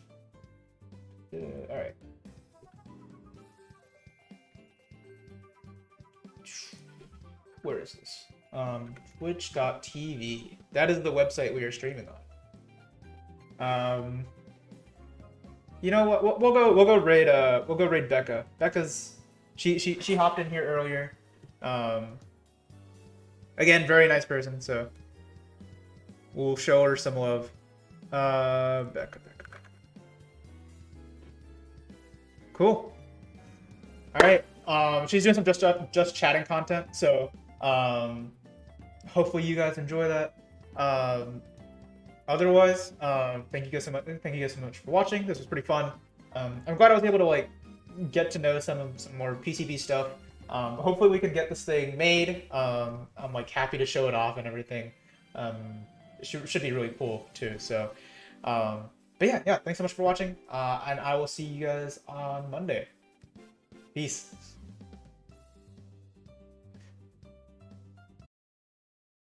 A: All right. Where is this? Twitch.tv. That is the website we are streaming on. You know what? We'll go raid Becca. Becca's she hopped in here earlier. Again, very nice person, so we'll show her some love. Becca. Cool. All right. She's doing some just chatting content, so hopefully you guys enjoy that. Otherwise, thank you guys so much. Thank you guys so much for watching. This was pretty fun. I'm glad I was able to get to know some more PCB stuff. Hopefully we can get this thing made. I'm happy to show it off and everything. It should be really cool too. So But yeah, thanks so much for watching, and I will see you guys on Monday. Peace.